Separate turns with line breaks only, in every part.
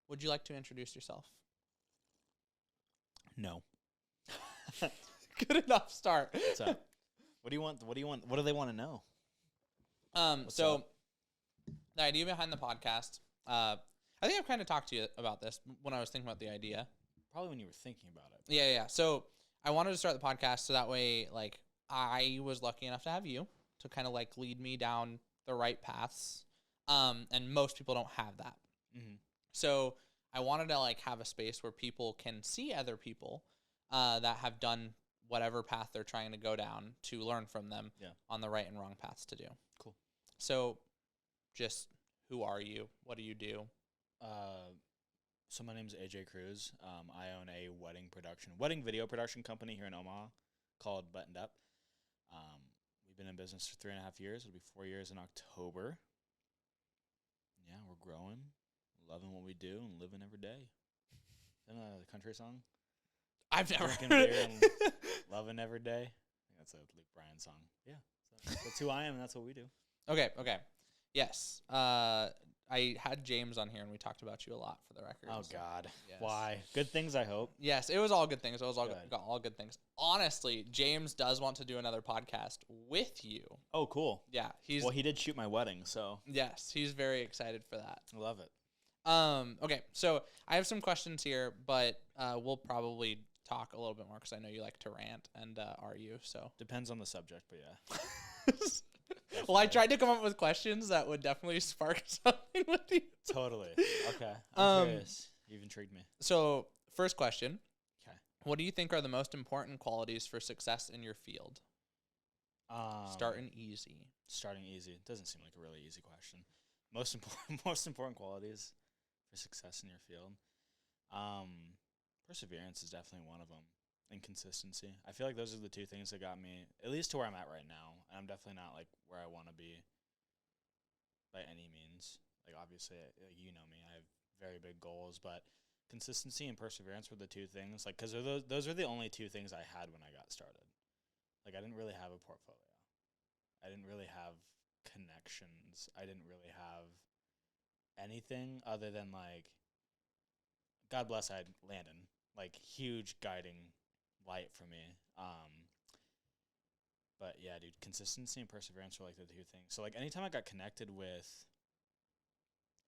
Would you like to introduce yourself?
No.
Good enough start.
What's up? What do you want? What do you want? What do they want to know?
So
up?
the idea behind the podcast, I think I've kind of talked to you about this when I was thinking about the idea.
Probably when you were thinking about it.
Yeah. So I wanted to start the podcast so that way, like, I was lucky enough to have you to kind of like lead me down the right paths. And most people don't have that.
Mm-hmm.
So I wanted to like have a space where people can see other people that have done whatever path they're trying to go down to learn from them on the right and wrong paths to do.
Cool.
So just who are you? What do you do?
So my name's AJ Cruz. I own a wedding video production company here in Omaha called Buttoned Up. We've been in business for 3.5 years. It'll be 4 years in October. Yeah, we're growing, loving what we do, and living every day. Isn't that a country song?
I've never
Drinking
heard
beer
it.
and loving every day. I think that's a Luke Bryan song. Yeah, so that's who I am, and that's what we do.
Okay. Yes. I had James on here, and we talked about you a lot for the record.
Oh,
so.
God.
Yes.
Why? Good things, I hope.
Yes, it was all good things. It was all
Good.
all good things. Honestly, James does want to do another podcast with you.
Oh, cool.
Yeah,
He did shoot my wedding, so
yes, he's very excited for that.
I love it.
Okay, so I have some questions here, but we'll probably talk a little bit more because I know you like to rant, and are you? So
Depends on the subject, but yeah.
well, I tried to come up with questions that would definitely spark something with you.
Totally. Okay. I'm curious. You've intrigued me.
So, first question.
Okay.
What do you think are the most important qualities for success in your field? Starting easy.
Starting easy. It doesn't seem like a really easy question. Most important qualities for success in your field. Perseverance is definitely one of them. And consistency. I feel like those are the two things that got me, at least to where I'm at right now. And I'm definitely not like where I want to be by any means. Like obviously, you know me, I have very big goals, but consistency and perseverance were the two things. Like, because those are the only two things I had when I got started. Like, I didn't really have a portfolio. I didn't really have connections. I didn't really have anything other than like, God bless, I had Landon, like huge guiding light for me. But yeah, dude, consistency and perseverance were like the two things. So like anytime I got connected with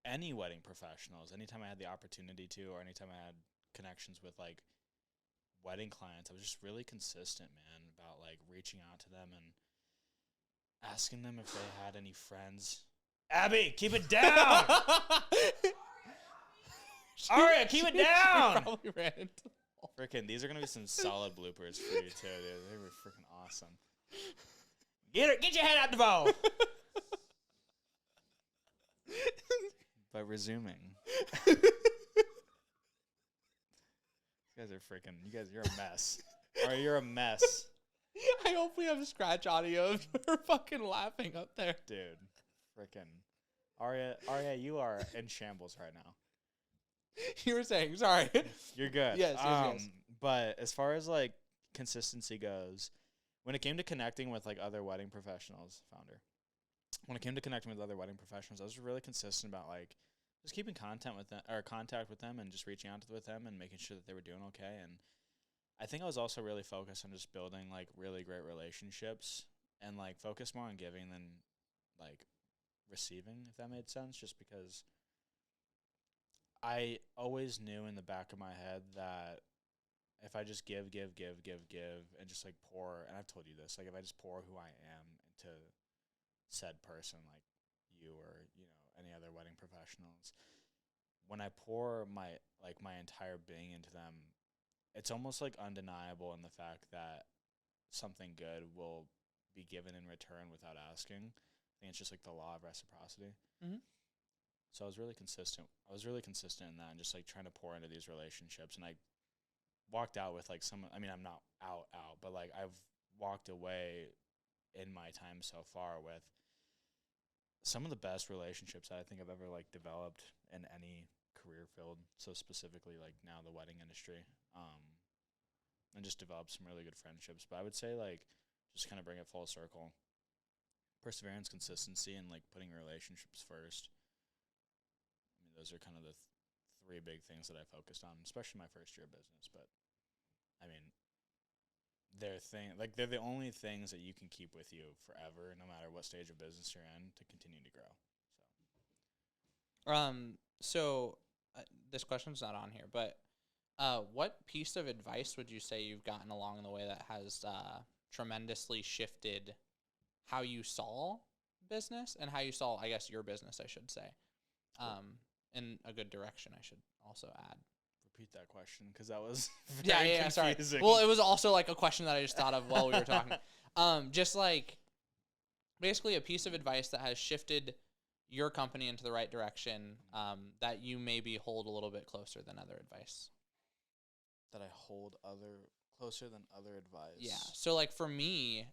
any wedding professionals, anytime I had the opportunity to, or anytime I had connections with like wedding clients, I was just really consistent, man, about like reaching out to them and asking them if they had any friends. Abby, keep it down! Aria, keep it down!
Probably ran into
Freaking, these are going to be some solid bloopers for you, too, dude. They were freaking awesome. Get your head out the bowl! But resuming. You guys are freaking, you're a mess. Or you're a mess.
I hope we have scratch audio of her fucking laughing up there.
Dude, freaking. Aria, you are in shambles right now.
You were saying, sorry.
You're good.
Yes.
But as far as like consistency goes, when it came to connecting with like other wedding professionals, when it came to connecting with other wedding professionals, I was really consistent about like just keeping contact with them and just reaching out with them and making sure that they were doing okay. And I think I was also really focused on just building like really great relationships and like focus more on giving than like receiving, if that made sense, just because I always knew in the back of my head that if I just give, and just like pour, and I've told you this, like if I just pour who I am into said person, like you or, you know, any other wedding professionals, when I pour my entire being into them, it's almost like undeniable in the fact that something good will be given in return without asking. I think it's just like the law of reciprocity.
Mm-hmm.
So I was really consistent. In that and just like trying to pour into these relationships. And I walked out with like I'm not out, but like I've walked away in my time so far with some of the best relationships I think I've ever like developed in any career field. So specifically like now the wedding industry, and just developed some really good friendships. But I would say like just kind of bring it full circle. Perseverance, consistency, and like putting relationships first. I mean, those are kind of the 3 big things that I focused on, especially my first year of business. But I mean, they're the only things that you can keep with you forever, no matter what stage of business you're in, to continue to grow.
So this question's not on here, but what piece of advice would you say you've gotten along the way that has tremendously shifted how you saw business and how you saw, I guess, your business, I should say, in a good direction, I should also add.
Repeat that question, because that was
yeah, sorry. Well, it was also like a question that I just thought of while we were talking. Just like basically a piece of advice that has shifted your company into the right direction, that you maybe hold a little bit closer than other advice.
That I hold closer than other advice.
Yeah. So like for me,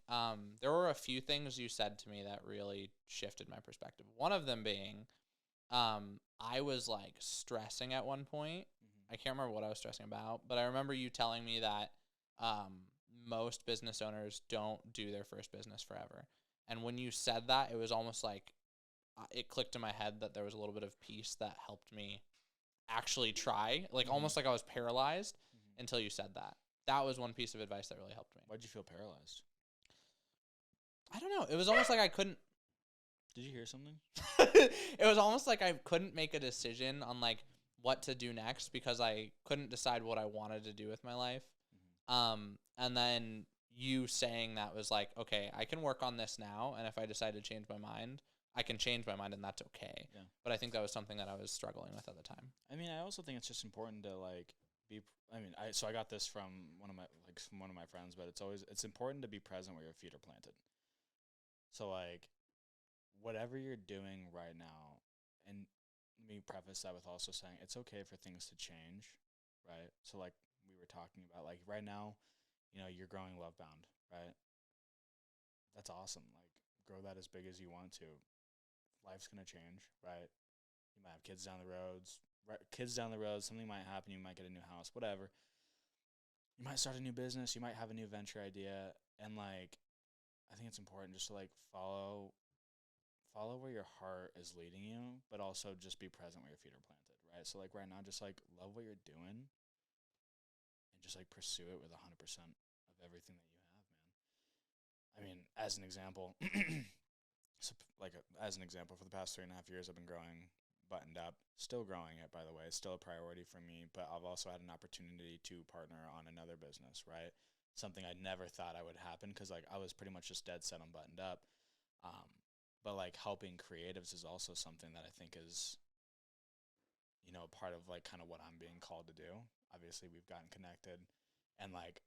there were a few things you said to me that really shifted my perspective. One of them being, I was like stressing at one point. I can't remember what I was stressing about, but I remember you telling me that most business owners don't do their first business forever. And when you said that, it was almost like it clicked in my head that there was a little bit of peace that helped me actually try, like almost like I was paralyzed until you said that. That was one piece of advice that really helped me.
Why'd you feel paralyzed?
I don't know. It was almost like I couldn't.
Did you hear something?
It was almost like I couldn't make a decision on like what to do next because I couldn't decide what I wanted to do with my life. And then you saying that was like, okay, I can work on this now, and if I decide to change my mind, I can change my mind, and that's okay. Yeah. But I think that was something that I was struggling with at the time.
I mean, I also think it's just important to like be. I mean, I got this from one of my friends, but it's important to be present where your feet are planted. So like, whatever you're doing right now, and let me preface that with also saying it's okay for things to change, right? So like we were talking about, like right now, you know, you're growing Lovebound, right? That's awesome. Like grow that as big as you want to. Life's gonna change, right? You might have kids down the road. Something might happen. You might get a new house, whatever. You might start a new business. You might have a new venture idea, and like, I think it's important just to like follow where your heart is leading you, but also just be present where your feet are planted, right? So like right now, just like love what you're doing, and just like pursue it with 100% of everything that you have, man. I mean, as an example. So, as an example, for the past 3.5 years, I've been growing Buttoned Up. Still growing it, by the way. It's still a priority for me, but I've also had an opportunity to partner on another business, right? Something I never thought I would happen because, like, I was pretty much just dead set on Buttoned Up. But, like, helping creatives is also something that I think is, you know, part of, like, kind of what I'm being called to do. Obviously, we've gotten connected, and, like,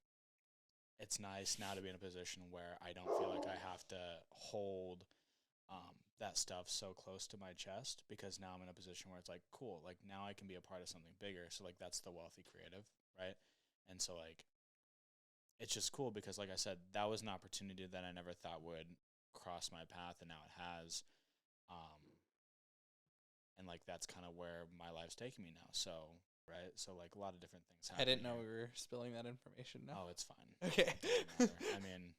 it's nice now to be in a position where I don't feel like I have to hold that stuff so close to my chest, because now I'm in a position where it's like, cool, like now I can be a part of something bigger. So like that's the wealthy creative, right? And so like it's just cool because like I said, that was an opportunity that I never thought would cross my path, and now it has. And like that's kind of where my life's taking me now. So right, so like a lot of different things happen.
I didn't know we were spilling that information. No.
Oh, it's fine.
Okay.
I mean,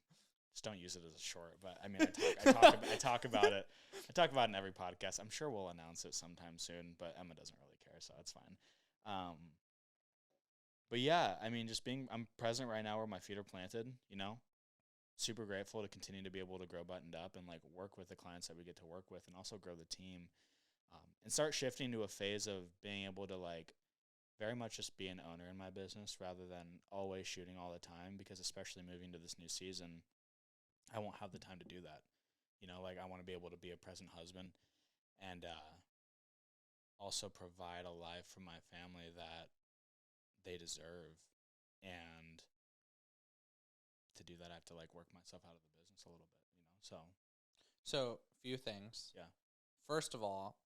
just don't use it as a short, but I mean, I talk about it. I talk about it in every podcast. I'm sure we'll announce it sometime soon, but Emma doesn't really care, so it's fine. But yeah, I mean, I'm present right now where my feet are planted, you know, super grateful to continue to be able to grow Buttoned Up and like work with the clients that we get to work with, and also grow the team, and start shifting to a phase of being able to like very much just be an owner in my business rather than always shooting all the time, because especially moving to this new season, I won't have the time to do that. You know, like I want to be able to be a present husband and also provide a life for my family that they deserve. And to do that, I have to like work myself out of the business a little bit, you know.
So a few things.
Yeah.
First of all,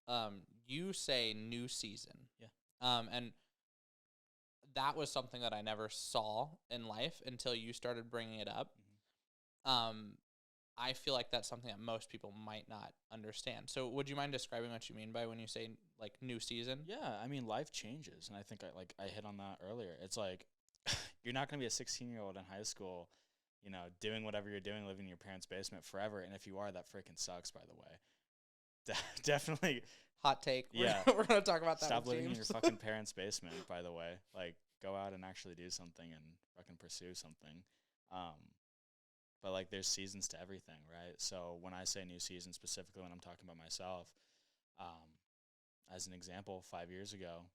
you say new season.
Yeah.
And that was something that I never saw in life until you started bringing it up. I feel like that's something that most people might not understand. So would you mind describing what you mean by when you say like new season?
Yeah, I mean life changes, and I think I hit on that earlier. It's like you're not going to be a 16-year-old in high school, you know, doing whatever you're doing, living in your parents' basement forever. And if you are, that freaking sucks, by the way. Definitely
Hot take.
Yeah.
We're gonna talk about that.
Stop
with
living in your
James.
fucking parents' basement, by the way. Like, go out and actually do something and fucking pursue something. But, like, there's seasons to everything, right? So when I say new season, specifically when I'm talking about myself, as an example, 5 years ago,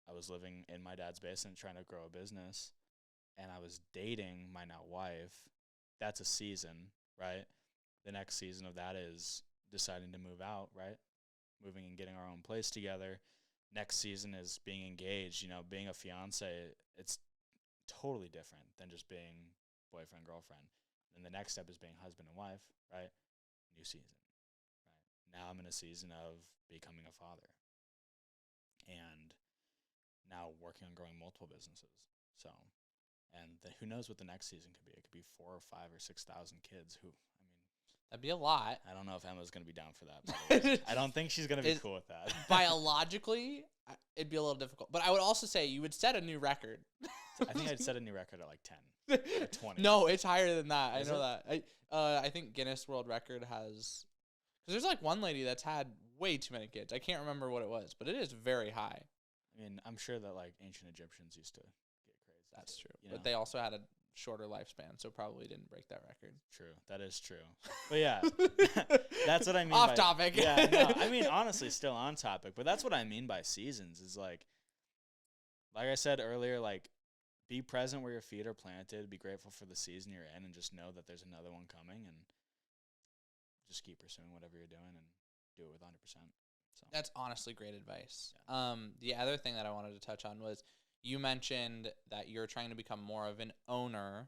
I was living in my dad's basement trying to grow a business, and I was dating my now wife. That's a season, right? The next season of that is deciding to move out, right? Moving and getting our own place together. Next season is being engaged. You know, being a fiance, it's totally different than just being boyfriend, girlfriend. And the next step is being husband and wife, right? New season, right? Now I'm in a season of becoming a father. And now working on growing multiple businesses. So, and who knows what the next season could be? It could be 4 or 5 or 6,000 kids who, I mean,
That'd be a lot.
I don't know if Emma's going to be down for that. By the way. I don't think she's going to be cool with that.
Biologically, it'd be a little difficult. But I would also say you would set a new record.
I think I'd set a new record at like 10 or 20.
No, it's higher than that.
Is
I know
it?
that. I think Guinness World Record has, because there's like one lady that's had way too many kids. I can't remember what it was, but it is very high.
I mean, I'm sure that like ancient Egyptians used to get crazy.
That's true.
You
But
know?
they also had a shorter lifespan, so probably didn't break that record.
True. That is true. But yeah, that's what I mean.
Off
by,
topic.
Yeah, no, I mean, honestly, still on topic. But that's what I mean by seasons is like I said earlier, like be present where your feet are planted. Be grateful for the season you're in, and just know that there's another one coming, and just keep pursuing whatever you're doing and do it with 100%. So
That's honestly great advice. The other thing that I wanted to touch on was you mentioned that you're trying to become more of an owner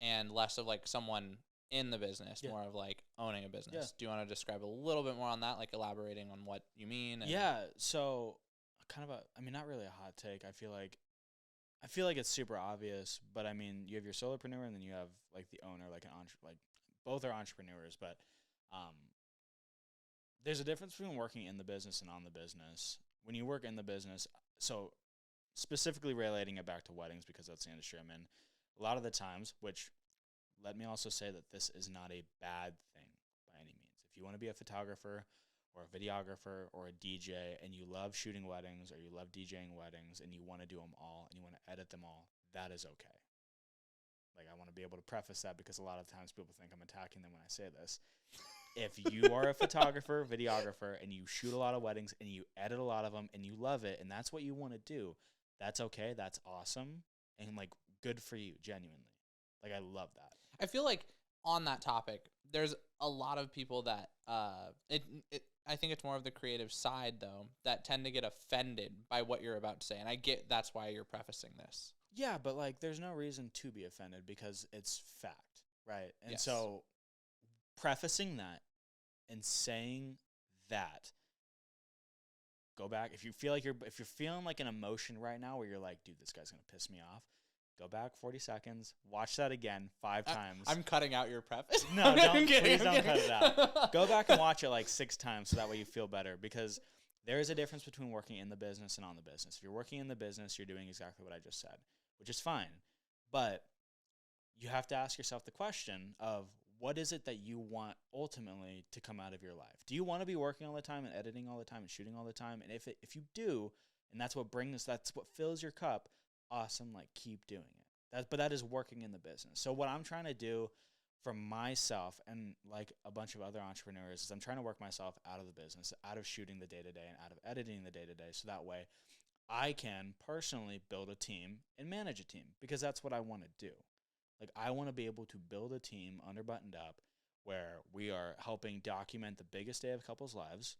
and less of like someone in the business,
Yeah.
more of like owning a business.
Yeah.
Do you want to describe a little bit more on that, like elaborating on what you mean? And
yeah, so kind of I mean, not really a hot take. I feel like it's super obvious, but I mean, you have your solopreneur and then you have like the owner, like like both are entrepreneurs, but there's a difference between working in the business and on the business. When you work in the business, so specifically relating it back to weddings because that's the industry I'm in, a lot of the times, which let me also say that this is not a bad thing by any means. If you want to be a photographer or a videographer or a DJ and you love shooting weddings or you love DJing weddings and you want to do them all and you want to edit them all, that is okay. Like, I want to be able to preface that because a lot of times people think I'm attacking them when I say this. If you are a photographer, videographer, and you shoot a lot of weddings and you edit a lot of them and you love it and that's what you want to do, that's okay. That's awesome. And, like, good for you, genuinely. Like, I love that.
I feel like on that topic, there's a lot of people that I think it's more of the creative side though that tend to get offended by what you're about to say, and I get that's why you're prefacing this.
Yeah, but like there's no reason to be offended because it's fact, right? And
Yes.
so prefacing that and saying that, go back if you feel like if you're feeling like an emotion right now where you're like, dude, this guy's gonna piss me off. Go back 40 seconds, watch that again 5 times.
I'm cutting out your preface.
No,
I'm kidding,
please
I'm
don't cut
kidding.
it out. Go back and watch it like 6 times so that way you feel better because there is a difference between working in the business and on the business. If you're working in the business, you're doing exactly what I just said, which is fine. But you have to ask yourself the question of what is it that you want ultimately to come out of your life? Do you want to be working all the time and editing all the time and shooting all the time? And if you do, and that's what fills your cup, awesome, like keep doing it. But that is working in the business. So what I'm trying to do for myself and like a bunch of other entrepreneurs is I'm trying to work myself out of the business, out of shooting the day-to-day and out of editing the day-to-day. So that way I can personally build a team and manage a team because that's what I want to do. Like I want to be able to build a team under Buttoned Up where we are helping document the biggest day of couples' lives.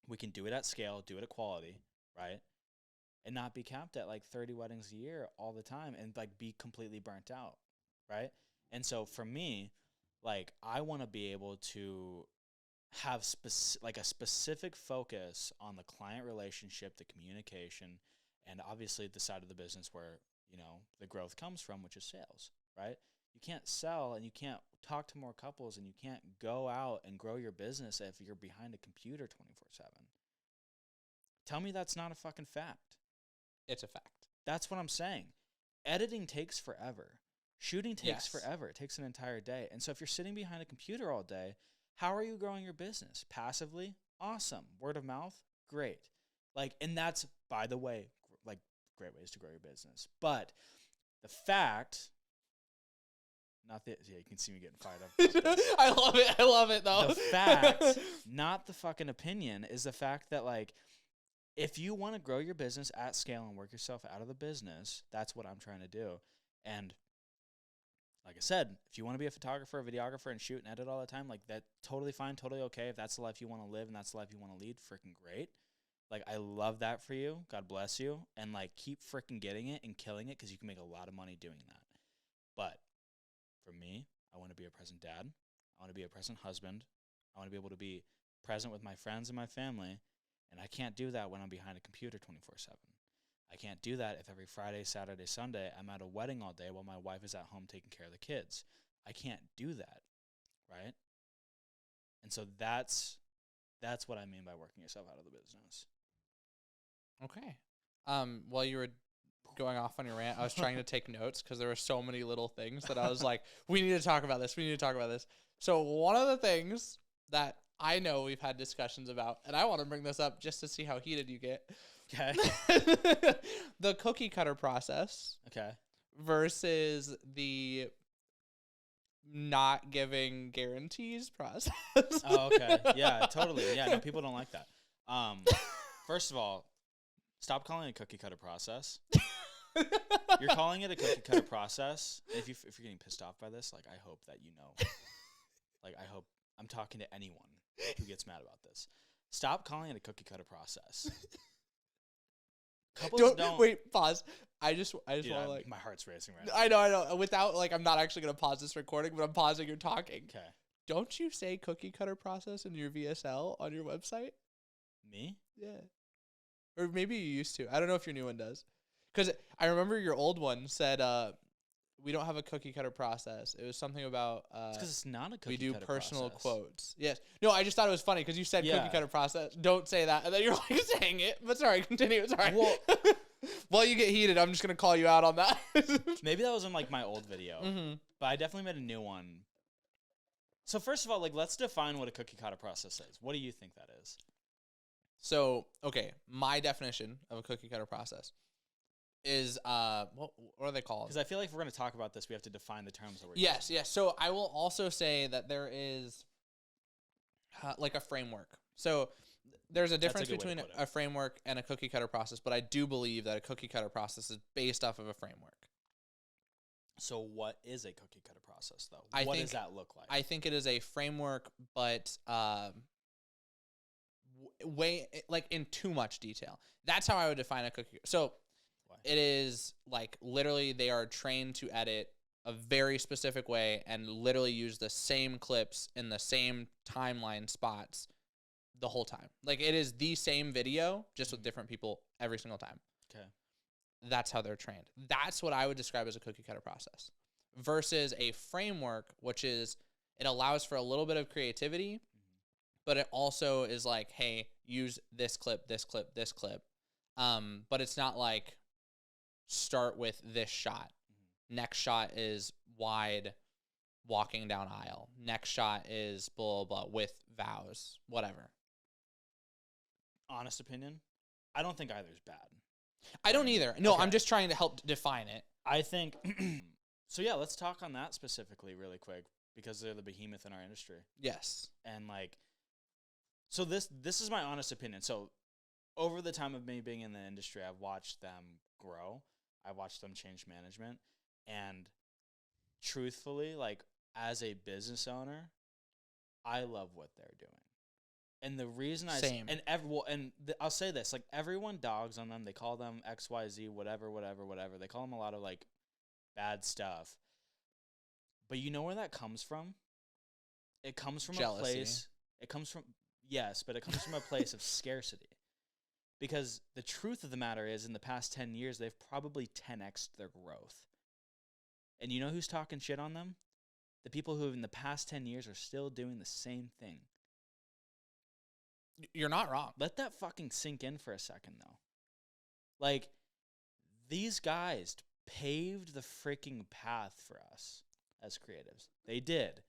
We can do it at scale, do it at quality, right? And not be capped at like 30 weddings a year all the time and like be completely burnt out, right? And so for me, like I want to be able to have a specific focus on the client relationship, the communication, and obviously the side of the business where, you know, the growth comes from, which is sales, right? You can't sell and you can't talk to more couples and you can't go out and grow your business if you're behind a computer 24/7. Tell me that's not a fucking fact.
It's a fact.
That's what I'm saying. Editing takes forever. Shooting takes
Yes.
forever. It takes an entire day. And so if you're sitting behind a computer all day, how are you growing your business? Passively? Awesome. Word of mouth? great. Like, and that's, by the way, like, great ways to grow your business. But the fact, not that, yeah, you can see me getting fired up about this.
I love it though.
The fact, not the fucking opinion, is the fact that, like, if you want to grow your business at scale and work yourself out of the business, that's what I'm trying to do. And like I said, if you want to be a photographer, a videographer, and shoot and edit all the time, like, that, totally fine, totally okay. If that's the life you want to live and that's the life you want to lead, freaking great. Like, I love that for you. God bless you. And, like, keep freaking getting it and killing it because you can make a lot of money doing that. But for me, I want to be a present dad. I want to be a present husband. I want to be able to be present with my friends and my family. And I can't do that when I'm behind a computer 24/7. I can't do that if every Friday, Saturday, Sunday, I'm at a wedding all day while my wife is at home taking care of the kids. I can't do that, right? And so that's what I mean by working yourself out of the business.
Okay. While you were going off on your rant, I was trying to take notes because there were so many little things that I was like, we need to talk about this. We need to talk about this. So one of the things that I know we've had discussions about, and I want to bring this up just to see how heated you get.
Okay.
The cookie cutter process.
Okay.
Versus the not giving guarantees process.
Oh, okay. Yeah, totally. Yeah, no, people don't like that. First of all, stop calling it a cookie cutter process. You're calling it a cookie cutter process. If you're getting pissed off by this, like, I hope that you know. Like, I hope I'm talking to anyone who gets mad about this. Stop calling it a cookie cutter process. Couples don't
wait. Pause. I just want to, like,
my heart's racing right now.
I know. Without, like, I'm not actually gonna pause this recording, but I'm pausing your talking.
Okay.
Don't you say cookie cutter process in your VSL on your website?
Me?
Yeah. Or maybe you used to. I don't know if your new one does. Because I remember your old one said, we don't have a cookie cutter process. It was something about
It's because it's not a cookie
we do
cutter
personal
process.
quotes. Yes. No, I just thought it was funny because you said cookie cutter process. Don't say that. And then you're like saying it. But sorry, continue. Sorry.
Well,
while you get heated, I'm just going to call you out on that.
maybe that was in, like, my old video.
Mm-hmm.
But I definitely made a new one. So first of all, like, let's define what a cookie cutter process is. What do you think that is?
So, okay, my definition of a cookie cutter process is what are they called?
Because I feel like if we're going to talk about this, we have to define the terms that we're
Yes. So I will also say that there is like a framework. So there's a difference between a framework and a cookie cutter process, but I do believe that a cookie cutter process is based off of a framework.
So what is a cookie cutter process, though? What does that look like?
I think it is a framework, but way, like, in too much detail. That's how I would define a cookie. So it is, like, literally they are trained to edit a very specific way and literally use the same clips in the same timeline spots the whole time. Like, it is the same video, just with different people every single time.
Okay.
That's how they're trained. That's what I would describe as a cookie cutter process. Versus a framework, which is, it allows for a little bit of creativity, but it also is like, hey, use this clip, this clip, this clip. But it's not like, start with this shot. Next shot is wide walking down aisle. Next shot is blah, blah, blah, with vows, whatever.
Honest opinion, I don't think either's bad.
I don't either. No,
Okay.
I'm just trying to help define it.
I think, so yeah, let's talk on that specifically really quick, because they're the behemoth in our industry.
Yes.
And, like, so this is my honest opinion. So over the time of me being in the industry, I've watched them grow. I've watched them change management. And truthfully, like, as a business owner, I love what they're doing. And the reason
Same.
I'll say this, like, everyone dogs on them. They call them XYZ, whatever. They call them a lot of, like, bad stuff. But you know where that comes from? It comes from
Jealousy.
a place. It comes from, yes, but it comes from a place of scarcity. Because the truth of the matter is, in the past 10 years, they've probably 10x'd their growth. And you know who's talking shit on them? The people who in the past 10 years are still doing the same thing.
You're not wrong.
Let that fucking sink in for a second, though. Like, these guys paved the freaking path for us as creatives. They did.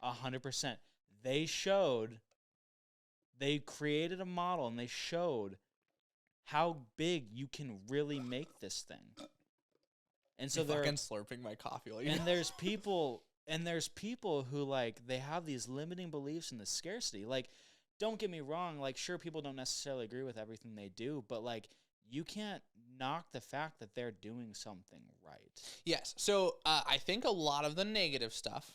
100%. They showed they created a model and they showed how big you can really make this thing. And so
I'm fucking slurping my coffee.
and there's people who like they have these limiting beliefs in the scarcity. Like, don't get me wrong, like sure people don't necessarily agree with everything they do, but like you can't knock the fact that they're doing something right.
Yes. So I think a lot of the negative stuff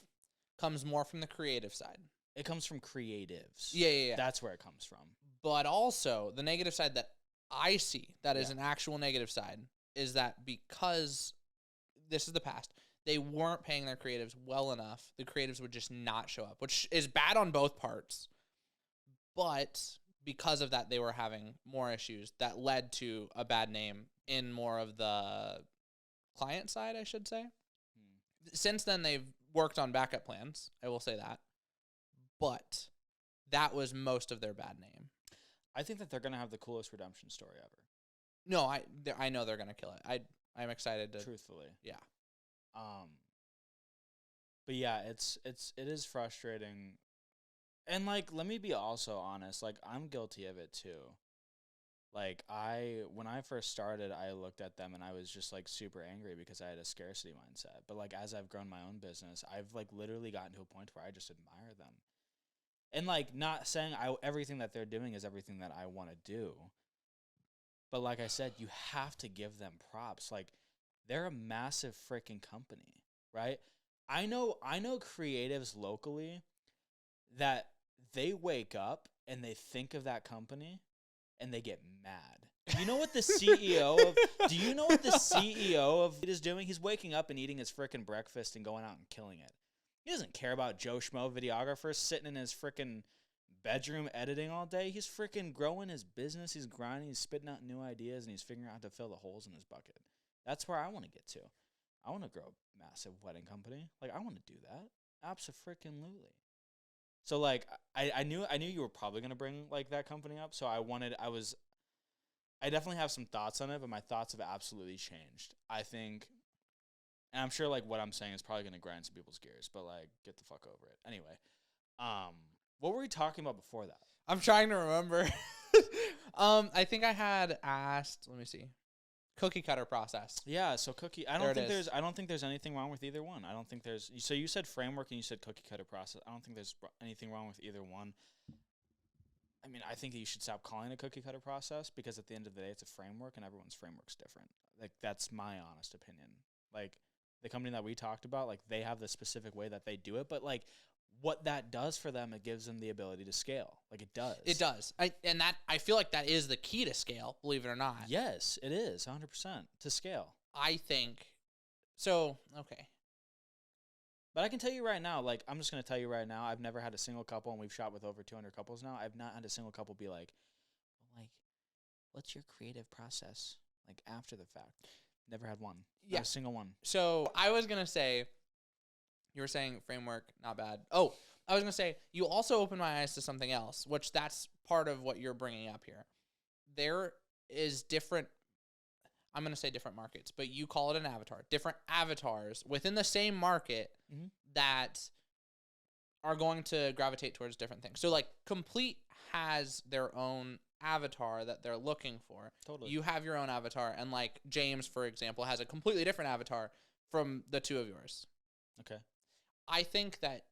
comes more from the creative side.
It comes from creatives.
Yeah.
That's where it comes from.
But also the negative side that I see that is
Yeah.
an actual negative side is that because this is the past, they weren't paying their creatives well enough. The creatives would just not show up, which is bad on both parts. But because of that, they were having more issues that led to a bad name in more of the client side, I should say. Since then, they've worked on backup plans. I will say that. But that was most of their bad name.
I think that they're going to have the coolest redemption story ever.
No, I know they're going to kill it. I'm excited to.
Truthfully.
Yeah.
But yeah, it is frustrating. And like, let me be also honest, like I'm guilty of it too. Like when I first started, I looked at them and I was just like super angry because I had a scarcity mindset. But like as I've grown my own business, I've like literally gotten to a point where I just admire them. And like not saying everything that they're doing is everything that I want to do. But like I said, you have to give them props. Like they're a massive freaking company, right? I know creatives locally that they wake up and they think of that company and they get mad. You know what the CEO of do you know what the CEO of it is doing? He's waking up and eating his freaking breakfast and going out and killing it. He doesn't care about Joe Schmo videographer sitting in his freaking bedroom editing all day. He's freaking growing his business. He's grinding. He's spitting out new ideas, and he's figuring out how to fill the holes in his bucket. That's where I want to get to. I want to grow a massive wedding company. Like, I want to do that. Abso-freaking-lutely. So, like, I knew you were probably going to bring, like, that company up. So I definitely have some thoughts on it, but my thoughts have absolutely changed. I think, and I'm sure, like, what I'm saying is probably going to grind some people's gears, but, like, get the fuck over it. Anyway, what were we talking about before that?
I'm trying to remember. I think I had asked, let me see. Cookie cutter process.
Yeah, so I don't think there's anything wrong with either one. I don't think there's so you said framework and you said cookie cutter process. I don't think there's anything wrong with either one. I mean, I think that you should stop calling it a cookie cutter process because at the end of the day it's a framework and everyone's framework's different. Like that's my honest opinion. Like the company that we talked about, like they have the specific way that they do it, but like what that does for them, it gives them the ability to scale. Like it does.
It does. I feel like that is the key to scale, believe it or not.
Yes, it is 100% to scale.
I think so. Okay.
But I can tell you right now, like I'm just going to tell you right now, I've never had a single couple, and we've shot with over 200 couples now. I've not had a single couple be like, what's your creative process? Like after the fact. Never had one.
Yeah.
Not a single one.
So I was going to say, you were saying framework, not bad. Oh, I was going to say, you also opened my eyes to something else, which that's part of what you're bringing up here. There is different, I'm going to say different markets, but you call it an avatar. Different avatars within the same market that are going to gravitate towards different things. So, like, Complete has their own avatar that they're looking for.
Totally.
You have your own avatar, and, like, James, for example, has a completely different avatar from the two of yours.
Okay.
I think that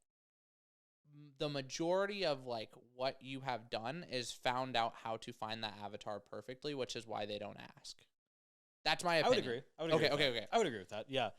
the majority of like what you have done is found out how to find that avatar perfectly, which is why they don't ask. That's my opinion.
I would agree.
Okay.
I would agree with that. Yeah.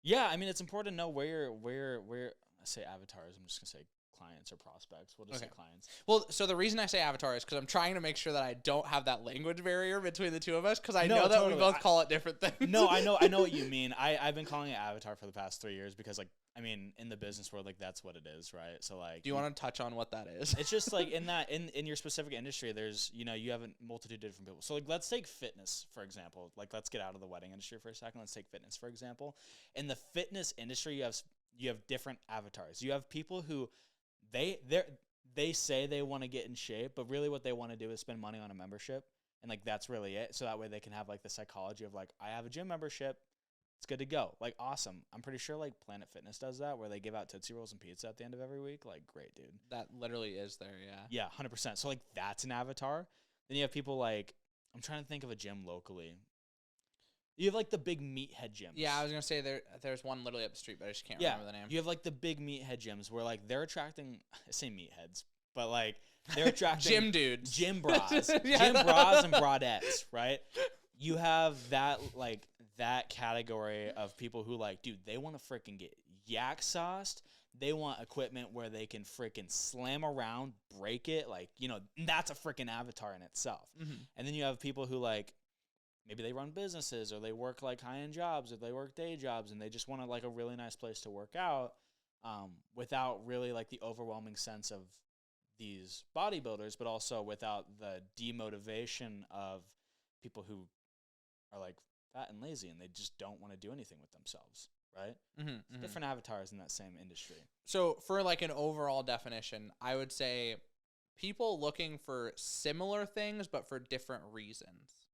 Yeah, I mean it's important to know where I say avatars, I'm just going to say clients or prospects. We'll just say clients.
Well, so the reason I say avatar is because I'm trying to make sure that I don't have that language barrier between the two of us because I know that we both call it different things.
No, I know what you mean. I've been calling it avatar for the past 3 years because like I mean in the business world like that's what it is, right? So like
do you want to touch on what that is?
It's just like in your specific industry there's you have a multitude of different people. So like let's take fitness for example. Like let's get out of the wedding industry for a second. Let's take fitness for example. In the fitness industry you have different avatars. You have people who they say they want to get in shape, but really what they want to do is spend money on a membership, and like that's really it. So that way they can have like the psychology of like I have a gym membership, It's good to go. Like, awesome. I'm pretty sure like Planet Fitness does that, where they give out Tootsie Rolls and pizza at the end of every week. Like, great, dude.
That literally is there, yeah.
Yeah, 100%. So like that's an avatar. Then you have people like, I'm trying to think of a gym locally. You have like the big meathead gyms.
Yeah, I was gonna say there's one literally up the street, but I just can't
Yeah,
remember the name.
you have like the big meathead gyms where like they're attracting, I say meatheads, but like they're attracting
Gym dudes.
gym bras,
Yeah.
gym bras and broadettes, right? You have that like that category of people who like, dude, they want to freaking get yak sauced. They want equipment where they can freaking slam around, break it, like, you know, that's a freaking avatar in itself.
Mm-hmm.
And then you have people who like, maybe they run businesses or they work like high-end jobs or they work day jobs and they just want like a really nice place to work out, without really like the overwhelming sense of these bodybuilders, but also without the demotivation of people who are like fat and lazy and they just don't want to do anything with themselves, right?
Mm-hmm.
Different avatars in that same industry.
So for like an overall definition, I would say people looking for similar things but for different reasons.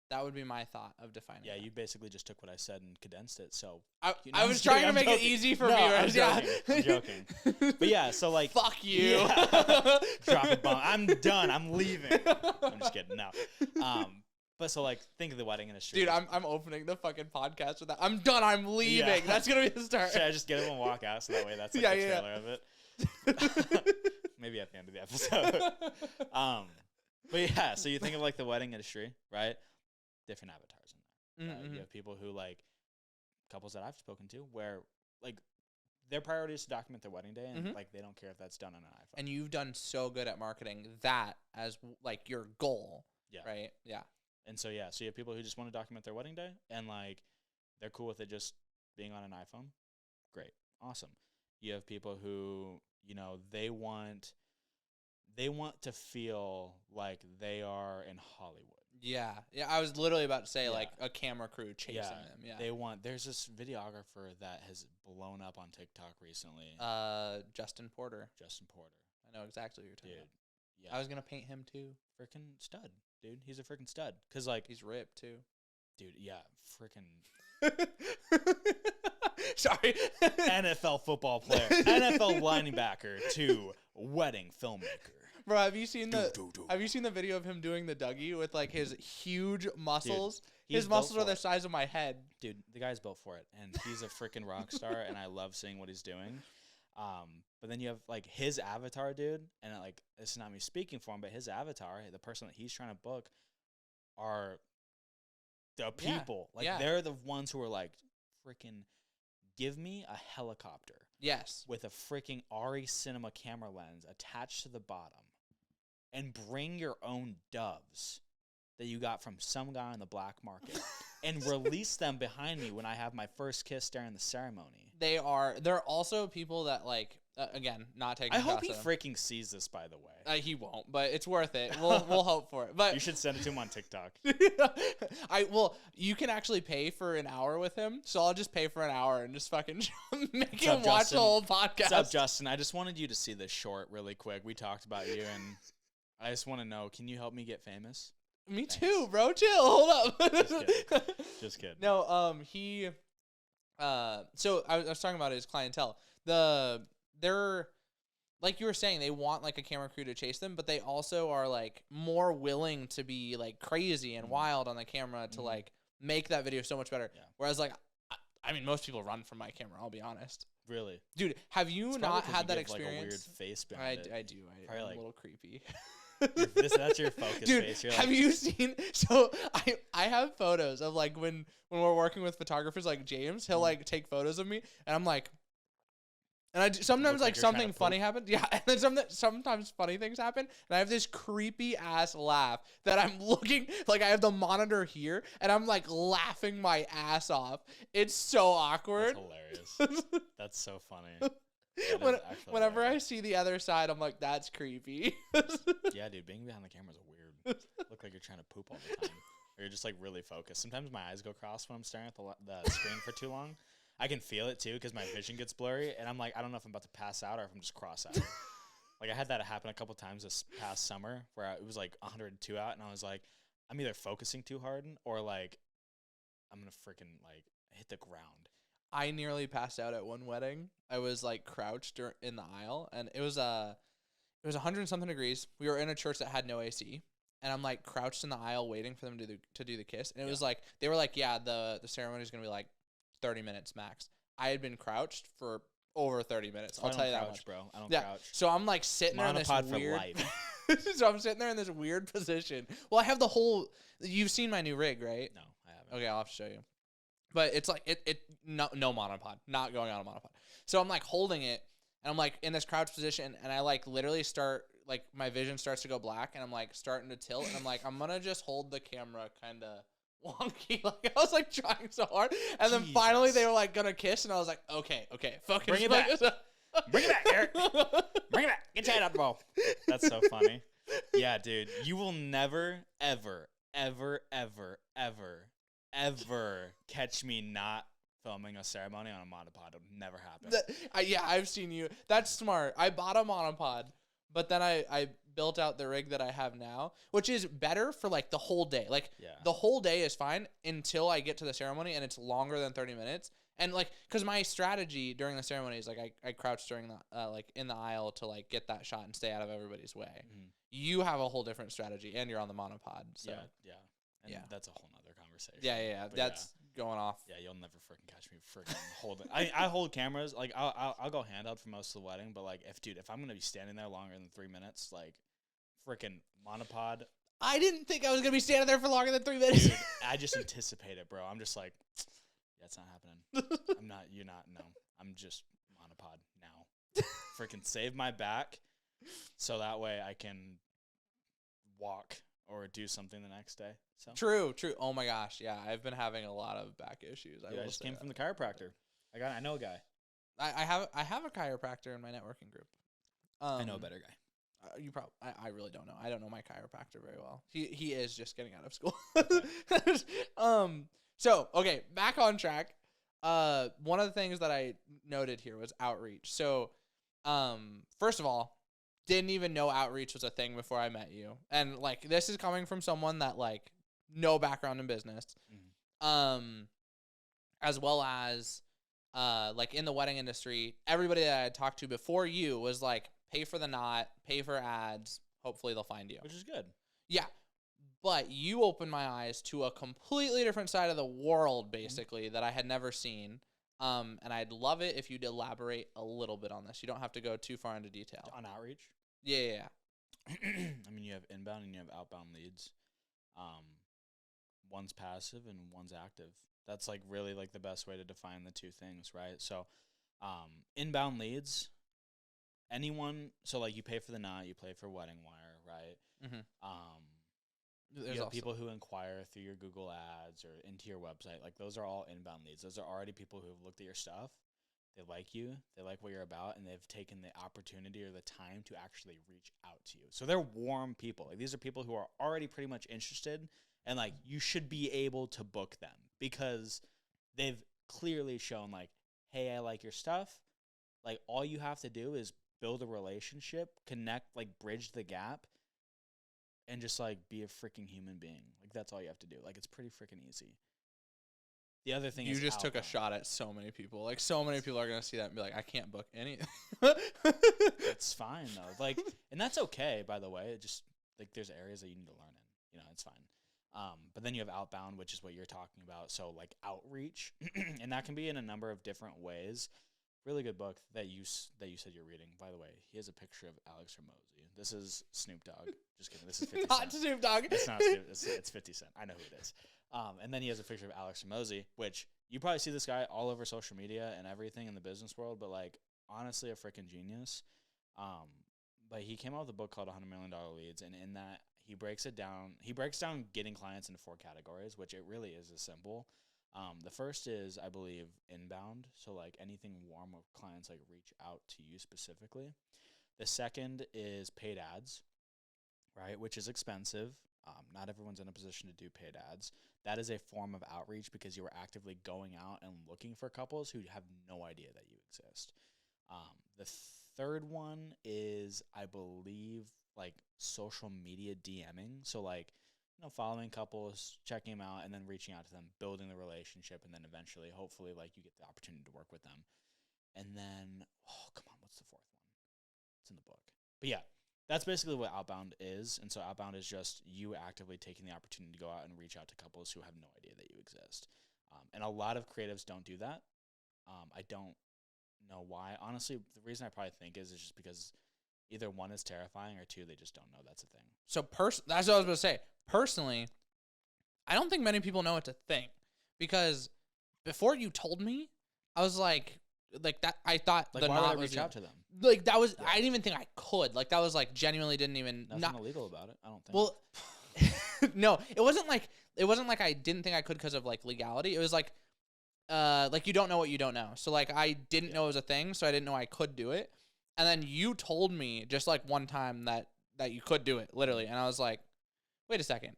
That would be my thought of defining.
Yeah,
that.
you basically just took what I said and condensed it. So
I
I'm
was
kidding,
trying to
I'm
make it
joking.
easy for
No,
viewers.
I'm joking. But yeah, so like,
fuck you.
Yeah. Drop a bomb. I'm done. I'm leaving. I'm just kidding. No. But so like, think of the wedding industry.
Dude, I'm opening the fucking podcast with that. I'm done. I'm leaving.
Yeah.
That's gonna be the start.
Should I just get him and walk out so that way that's like
Yeah,
the
yeah,
trailer of it? Maybe at the end of the episode. But yeah, so you think of like the wedding industry, right? Different avatars in there. Right?
Mm-hmm.
You have people who like couples that I've spoken to where like their priority is to document their wedding day and like they don't care if that's done on an iPhone.
And you've done so good at marketing that as like your goal.
Yeah.
Right? Yeah.
And so yeah, so you have people who just want to document their wedding day and like they're cool with it just being on an iPhone. Great. Awesome. You have people who, you know, they want to feel like they are in Hollywood.
Yeah. Yeah. I was literally about to say
Yeah.
like a camera crew chasing them. Yeah.
There's this videographer that has blown up on TikTok recently.
Justin Porter.
Justin Porter.
I know exactly what you're talking
Dude.
about.
Yeah.
I was gonna paint him too.
Freaking stud, dude. He's a freaking stud. Cause like,
He's ripped too.
dude, yeah, freaking
Sorry.
NFL football player, NFL linebacker to wedding filmmaker.
Bro, have you seen the video of him doing the Dougie with like his huge muscles?
he's
His
built
muscles are
for
the
it.
size of my head.
Dude, the guy's built for it, and he's a freaking rock star, and I love seeing what he's doing. But then you have like his avatar, dude, and like this is not me speaking for him, but his avatar, the person that he's trying to book, are the people. Like they're the ones who are like, freaking, give me a helicopter
Yes.
with a freaking RE Cinema camera lens attached to the bottom, and bring your own doves that you got from some guy on the black market, and release them behind me when I have my first kiss during the ceremony.
They're also people that like again, not taking
I hope
shots
he
at him.
freaking sees this, by the way.
He won't, but it's worth it. We'll hope for it. But
You should send it to him on TikTok.
You can actually pay for an hour with him, so I'll just pay for an hour and just fucking make
What's
him
up,
watch
Justin?
the whole podcast.
What's up, Justin? I just wanted you to see this short really quick. We talked about you, and I just want to know, can you help me get famous?
Me
Thanks.
too, bro. Chill. Hold up.
Just kidding.
No, he so I was talking about his clientele. They're like you were saying, they want like a camera crew to chase them, but they also are like more willing to be like crazy and wild on the camera to like make that video so much better.
Yeah.
Whereas like I mean most people run from my camera, I'll be honest.
Really?
Dude, have you
It's
not
probably 'cause
had
you
that
give, like, a weird
experience?
face behind it.
I do.
Probably
I'm
like-
a little creepy.
That's your focus
Dude,
face. You're
have
like,
you seen? So I have photos of like when we're working with photographers like James, he'll like take photos of me, and I'm like, and sometimes
look like
like
you're trying to
something funny happens, yeah, and then sometimes funny things happen, and I have this creepy ass laugh that I'm looking like I have the monitor here, and I'm like laughing my ass off. It's so awkward.
That's hilarious. That's so funny. That is actually
Whenever I
hilarious.
see the other side, I'm like, that's creepy.
Yeah, dude, being behind the camera is weird. Look like you're trying to poop all the time. Or you're just like really focused. Sometimes my eyes go cross when I'm staring at the screen for too long. I can feel it too because my vision gets blurry, and I'm like, I don't know if I'm about to pass out or if I'm just cross-eyed. Like I had that happen a couple times this past summer where it was like 102 out, and I was like, I'm either focusing too hard or like I'm gonna freaking like I hit the ground.
I nearly passed out at one wedding. I was like crouched in the aisle, and it was 100 and something degrees. We were in a church that had no AC, and I'm like crouched in the aisle waiting for them to do the kiss. And it was like they were like, yeah, the ceremony is gonna be like 30 minutes max. I had been crouched for over 30 minutes. I'll tell you that much,
bro. I don't
yeah.
crouch.
So I'm like sitting there in this
Monopod for
weird.
life.
So I'm sitting there in this weird position. Well, I have the whole. You've seen my new rig, right?
No, I haven't.
Okay, I'll have to show you. But it's like no monopod, not going on a monopod. So I'm like holding it, and I'm like in this crouch position, and I like literally start like my vision starts to go black, and I'm like starting to tilt, and I'm like I'm gonna just hold the camera kind of wonky. Like I was like trying so hard, and then finally they were like gonna kiss, and I was like, okay, focus.
Bring it back. Bring it back, Eric. Bring it back. Get your head up, bro. That's so funny. Yeah, dude. You will never, ever, ever, ever, ever, ever catch me not filming a ceremony on a monopod. It'll never happen.
Yeah, I've seen you. That's smart. I bought a monopod, but then I built out the rig that I have now, which is better for like the whole day. Like the whole day is fine until I get to the ceremony, and it's longer than 30 minutes. And like, cause my strategy during the ceremony is like I crouch during the like in the aisle to like get that shot and stay out of everybody's way. Mm-hmm. You have a whole different strategy, and you're on the monopod. So
and that's a whole nother conversation.
Yeah. That's going off.
Yeah, you'll never freaking catch me freaking holding. I hold cameras. Like I'll go handheld for most of the wedding, but like if I'm gonna be standing there longer than 3 minutes, like freaking monopod.
I didn't think I was gonna be standing there for longer than 3 minutes.
Dude, I just anticipate it, bro. I'm just like. That's not happening. You're not, no. I'm just monopod now. Freaking save my back so that way I can walk or do something the next day. So
True. Oh my gosh, yeah. I've been having a lot of back issues.
I just came from the chiropractor. I know a guy.
I have a chiropractor in my networking group.
I know a better guy.
You probably. I really don't know. I don't know my chiropractor very well. He is just getting out of school. So, okay, back on track. One of the things that I noted here was outreach. So, first of all, didn't even know outreach was a thing before I met you. And, like, this is coming from someone that, like, no background in business. Mm-hmm. As well as, like, in the wedding industry, everybody that I had talked to before you was, like, pay for the knot, pay for ads, hopefully they'll find you.
Which is good.
Yeah. But you opened my eyes to a completely different side of the world, basically, that I had never seen. And I'd love it if you'd elaborate a little bit on this. You don't have to go too far into detail.
On outreach?
Yeah.
I mean, you have inbound and you have outbound leads. One's passive and one's active. That's, like, really, like, the best way to define the two things, right? So, inbound leads, anyone, so, like, you pay for the knot, you pay for Wedding Wire, right? Mm-hmm. There's people who inquire through your Google ads or into your website. Like, those are all inbound leads. Those are already people who have looked at your stuff. They like you. They like what you're about. And they've taken the opportunity or the time to actually reach out to you. So they're warm people. Like, these are people who are already pretty much interested. And, like, you should be able to book them because they've clearly shown, like, hey, I like your stuff. Like, all you have to do is build a relationship, connect, like, bridge the gap. And just, like, be a freaking human being. Like, that's all you have to do. Like, it's pretty freaking easy. The other thing is
you just took a shot at so many people. Like, so many people are going to see that and be like, I can't book any.
It's fine, though. Like, and that's okay, by the way. It just, like, there's areas that you need to learn in. You know, it's fine. But then you have outbound, which is what you're talking about. So, like, outreach. And that can be in a number of different ways. Really good book that you said you're reading. By the way, he has a picture of Alex Hormozy. This is Snoop Dogg. Just kidding. This is 50 Cent.
Not Snoop Dogg.
It's not Snoop. It's 50 Cent. I know who it is. And then he has a picture of Alex Hormozy, which you probably see this guy all over social media and everything in the business world, but, like, honestly a freaking genius. But he came out with a book called $100 Million Leads, and in that he breaks it down. He breaks down getting clients into 4 categories, which it really is as simple. The first is, I believe, inbound. So, like, anything warm with clients, like, reach out to you specifically. The second is paid ads, right, which is expensive. Not everyone's in a position to do paid ads. That is a form of outreach because you are actively going out and looking for couples who have no idea that you exist. The third one is, I believe, like, social media DMing. So, like, following couples, checking them out, and then reaching out to them, building the relationship, and then eventually, hopefully, like you get the opportunity to work with them. And then, oh, come on, what's the fourth one? It's in the book. But yeah, that's basically what outbound is. And so outbound is just you actively taking the opportunity to go out and reach out to couples who have no idea that you exist. And a lot of creatives don't do that. I don't know why. Honestly, the reason I probably think is just because either one is terrifying or two, they just don't know that's a thing.
So that's what I was going to say. Personally, I don't think many people know it's a thing because before you told me, I was like that. I thought
like, why would I reach out to them?
Like that was, I didn't even think I could. Like that was like genuinely didn't even.
Nothing illegal about it. I don't think.
Well, no, it wasn't like I didn't think I could because of like legality. It was like you don't know what you don't know. So like I didn't know it was a thing, so I didn't know I could do it. And then you told me just like one time that you could do it, literally. And I was like, wait a second,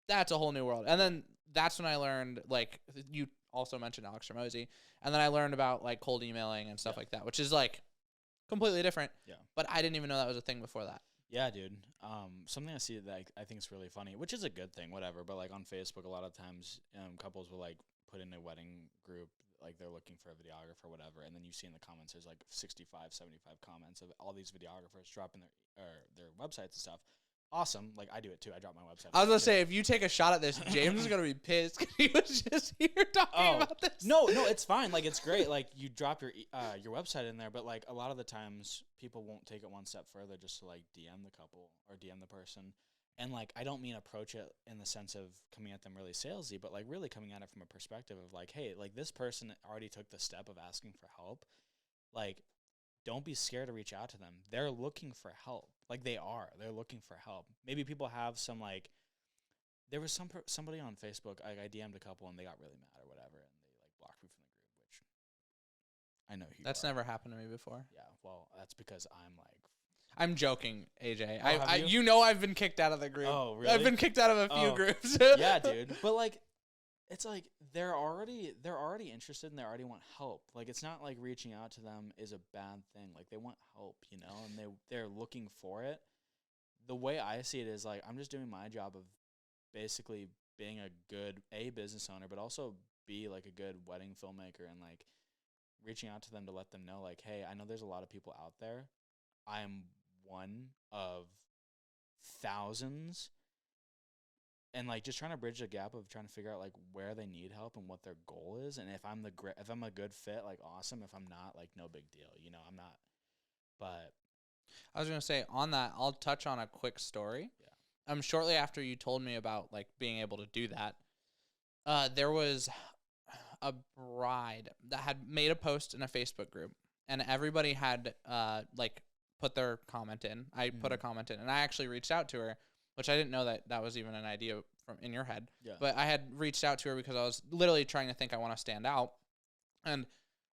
that's a whole new world. And then that's when I learned, like, you also mentioned Alex Hormozi. And then I learned about like cold emailing and stuff like that, which is like completely different.
Yeah.
But I didn't even know that was a thing before that.
Yeah, dude. Something I see that I think is really funny, which is a good thing, whatever. But like on Facebook, a lot of times couples will like put in a wedding group, like they're looking for a videographer or whatever, and then you see in the comments there's like 65, 75 comments of all these videographers dropping their websites and stuff. Awesome. Like I do it too. I drop my website.
I was gonna say, if you take a shot at this, James is gonna be pissed because he was just here talking about this.
No, it's fine. Like it's great. Like you drop your website in there, but like a lot of the times people won't take it one step further just to like DM the couple or DM the person. And like I don't mean approach it in the sense of coming at them really salesy, but like really coming at it from a perspective of like, hey, like this person already took the step of asking for help. Like, don't be scared to reach out to them. They're looking for help. Like they are. They're looking for help. Maybe people have some like, there was somebody on Facebook, I DM'd a couple and they got really mad or whatever, and they like blocked me from the group, which I know who
That's never happened to me before.
Yeah, well, that's because
I'm joking, AJ.
Oh,
you know I've been kicked out of the group.
Oh, really?
I've been kicked out of a few groups.
Yeah, dude. But like, it's like they're already interested and they already want help. Like it's not like reaching out to them is a bad thing. Like they want help, you know, and they're looking for it. The way I see it is like I'm just doing my job of basically being a good business owner, but also be like a good wedding filmmaker and like reaching out to them to let them know like, hey, I know there's a lot of people out there. I am one of thousands. And like just trying to bridge the gap of trying to figure out like where they need help and what their goal is, and if I'm a good fit, like awesome. If I'm not, like no big deal, you know. I'm not. But
I was gonna say on that, I'll touch on a quick story.
Yeah.
Shortly after you told me about like being able to do that, there was a bride that had made a post in a Facebook group, and everybody had like put their comment in. I put a comment in, and I actually reached out to her. Which I didn't know that was even an idea from in your head.
Yeah.
But I had reached out to her because I was literally trying to think I want to stand out. And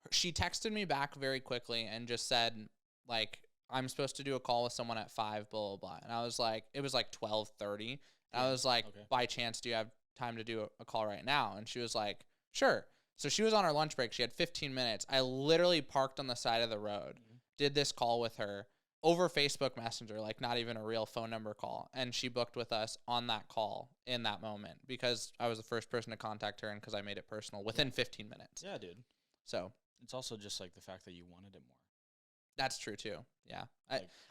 she texted me back very quickly and just said, like, I'm supposed to do a call with someone at 5, blah, blah, blah. And I was like, it was like 12:30. I was like, okay. By chance, do you have time to do a call right now? And she was like, sure. So she was on her lunch break. She had 15 minutes. I literally parked on the side of the road, did this call with her. Over Facebook Messenger, like not even a real phone number call. And she booked with us on that call in that moment because I was the first person to contact her and because I made it personal within 15 minutes.
Yeah, dude.
So
it's also just like the fact that you wanted it more.
That's true too. Yeah.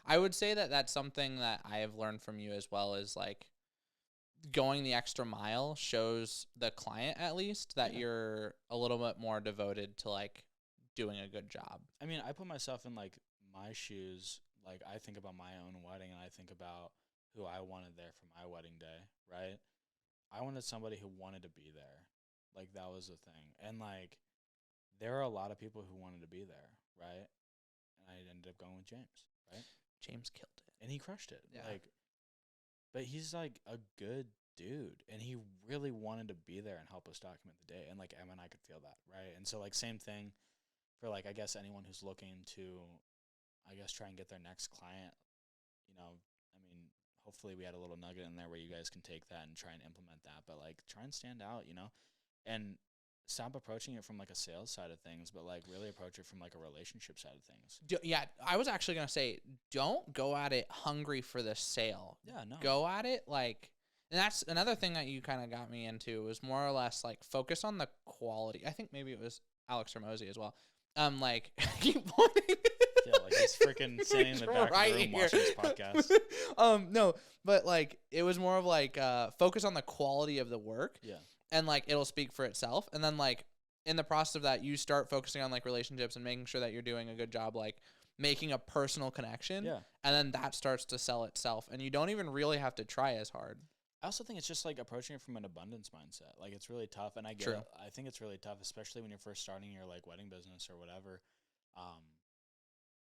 I would say that that's something that I have learned from you as well is like going the extra mile shows the client at least that you're a little bit more devoted to like doing a good job.
I mean, I put myself in like my shoes. Like, I think about my own wedding, and I think about who I wanted there for my wedding day, right? I wanted somebody who wanted to be there. Like, that was the thing. And, like, there are a lot of people who wanted to be there, right? And I ended up going with James, right?
James killed it.
And he crushed it.
Yeah.
Like, but he's, like, a good dude, and he really wanted to be there and help us document the day. And, like, Emma and I could feel that, right? And so, like, same thing for, like, I guess anyone who's looking to try and get their next client, you know, I mean, hopefully we had a little nugget in there where you guys can take that and try and implement that, but like try and stand out, you know, and stop approaching it from like a sales side of things, but like really approach it from like a relationship side of things.
Yeah. I was actually going to say, don't go at it hungry for the sale.
Yeah, no.
Go at it like, And that's another thing that you kind of got me into was more or less like focus on the quality. I think maybe it was Alex Hormozy as well. Like keep pointing.
Yeah, like he's freaking standing in the back of the room watching this podcast.
No, but like it was more of like focus on the quality of the work.
Yeah.
And like it'll speak for itself. And then like in the process of that, you start focusing on like relationships and making sure that you're doing a good job, like making a personal connection.
Yeah.
And then that starts to sell itself. And you don't even really have to try as hard.
I also think it's just like approaching it from an abundance mindset. Like it's really tough, and I get
True.
it. I think it's really tough, especially when you're first starting your like wedding business or whatever.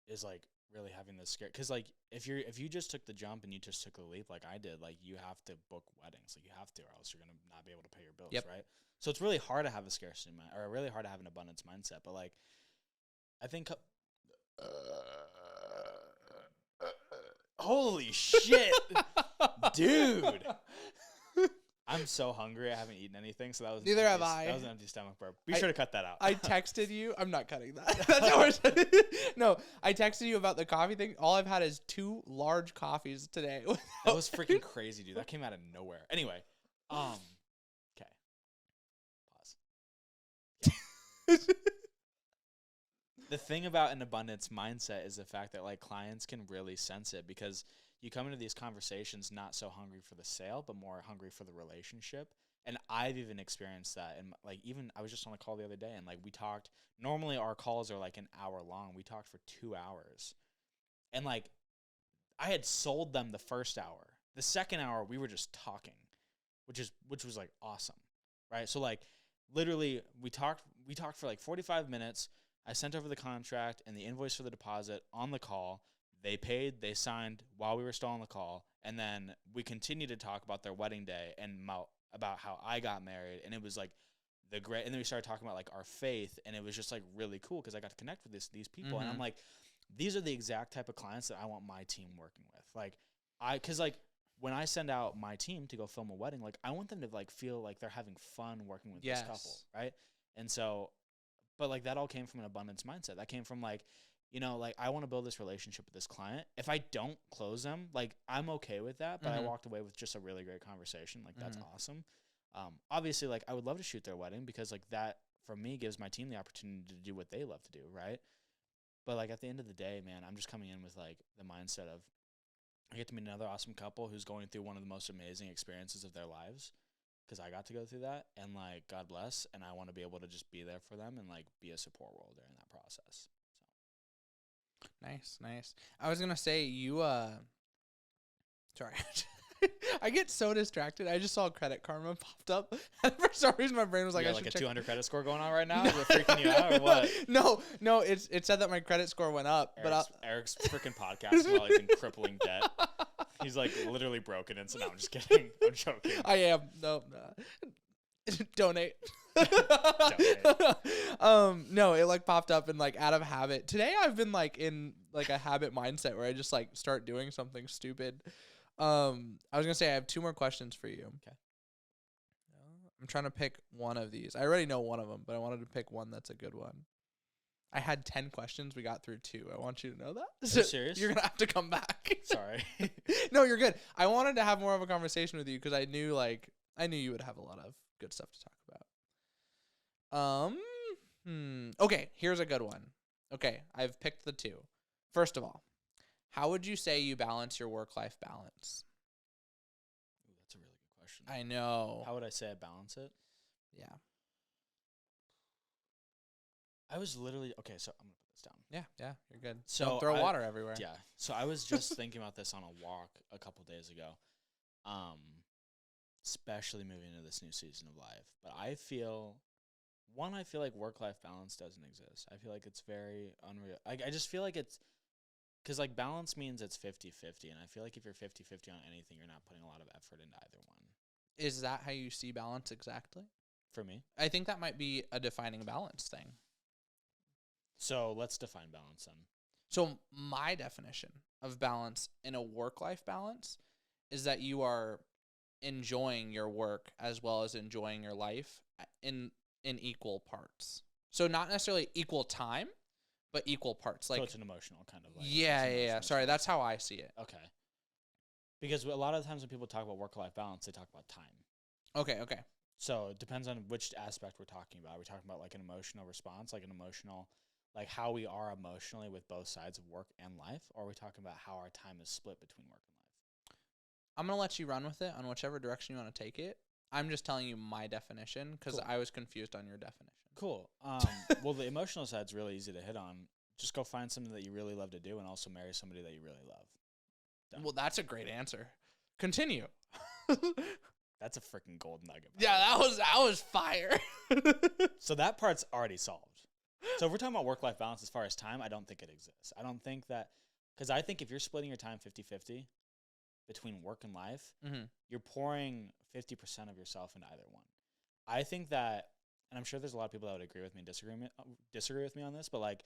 Is like really having this scare, because like if you just took the jump and you just took the leap like I did, like you have to book weddings, like you have to, or else you're gonna not be able to pay your bills, right? So it's really hard to have a scarcity mind, or really hard to have an abundance mindset. But like, I think. Holy shit, dude! I'm so hungry. I haven't eaten anything, so that was
neither have I.
That was an empty stomach burp. Be sure to cut that out.
I texted you. I'm not cutting that. That's how No, I texted you about the coffee thing. All I've had is 2 large coffees today.
That was freaking crazy, dude. That came out of nowhere. Anyway, okay. Pause. The thing about an abundance mindset is the fact that like clients can really sense it, because you come into these conversations not so hungry for the sale, but more hungry for the relationship. And I've even experienced that. And like, even I was just on a call the other day, and like we talked. Normally our calls are like an hour long. We talked for 2 hours, and like I had sold them the first hour. The second hour we were just talking, which was like awesome, right? So like literally we talked for like 45 minutes. I sent over the contract and the invoice for the deposit on the call. They paid, they signed while we were still on the call. And then we continued to talk about their wedding day and about how I got married. And it was like and then we started talking about like our faith. And it was just like really cool, because I got to connect with these people. Mm-hmm. And I'm like, these are the exact type of clients that I want my team working with. Like because like when I send out my team to go film a wedding, like I want them to like feel like they're having fun working with this couple. Right. And so, but like that all came from an abundance mindset. That came from like, you know, like I want to build this relationship with this client. If I don't close them, like I'm okay with that. But I walked away with just a really great conversation. Like that's awesome. Obviously, like I would love to shoot their wedding, because like that for me gives my team the opportunity to do what they love to do, right? But like at the end of the day, man, I'm just coming in with like the mindset of I get to meet another awesome couple who's going through one of the most amazing experiences of their lives, because I got to go through that, and like God bless, and I want to be able to just be there for them and like be a support role during that process.
So nice. I was gonna say you sorry. I get so distracted. I just saw Credit Karma popped up, and for some reason my brain was like,
you
I
got
should
like a
check.
200 credit score going on right now. Is it freaking you out or what?
No. It said that my credit score went up,
Eric's freaking podcasting while he's in crippling debt. He's like literally broken, and so no, I'm just kidding. I'm joking.
I am. No. Donate. No, it like popped up and like out of habit. Today I've been like in like a habit mindset where I just like start doing something stupid. I was gonna say I have 2 more questions for you.
Okay.
I'm trying to pick one of these. I already know one of them, but I wanted to pick one that's a good one. I had 10 questions. We got through 2. I want you to know that.
Are you serious?
You're gonna have to come back.
Sorry.
No, you're good. I wanted to have more of a conversation with you because I knew you would have a lot of good stuff to talk about. Okay, here's a good one. Okay, I've picked the 2. First of all, how would you say you balance your work-life balance?
Ooh, that's a really good question.
I know.
How would I say I balance it?
Yeah.
I was literally okay. So I'm gonna put this down.
Yeah, you're good.
So
don't throw water everywhere.
Yeah. So I was just thinking about this on a walk a couple days ago. Especially moving into this new season of life. But I feel like work-life balance doesn't exist. I feel like it's very unreal. I just feel like it's because like balance means it's 50-50, and I feel like if you're 50-50 on anything, you're not putting a lot of effort into either one.
Is that how you see balance exactly?
For me?
I think that might be a defining balance thing.
So let's define balance then.
So my definition of balance in a work-life balance is that you are enjoying your work as well as enjoying your life in equal parts. So not necessarily equal time, but equal parts. Like
so it's an emotional kind of like.
Yeah. Sorry, that's how I see it.
Okay. Because a lot of the times when people talk about work-life balance, they talk about time.
Okay.
So it depends on which aspect we're talking about. Are we talking about like an emotional response, like an emotional, like how we are emotionally with both sides of work and life? Or are we talking about how our time is split between work and life?
I'm going to let you run with it on whichever direction you want to take it. I'm just telling you my definition because
Cool.
I was confused on your definition.
Cool. Well, the emotional side's really easy to hit on. Just go find something that you really love to do and also marry somebody that you really love. Done.
Well, that's a great answer. Continue.
That's a freaking gold nugget.
Yeah, that was fire.
So that part's already solved. So if we're talking about work-life balance as far as time, I don't think it exists. I don't think that, because I think if you're splitting your time 50-50 between work and life, you're pouring 50% of yourself into either one. I think that, and I'm sure there's a lot of people that would agree with me and disagree with me on this, but like,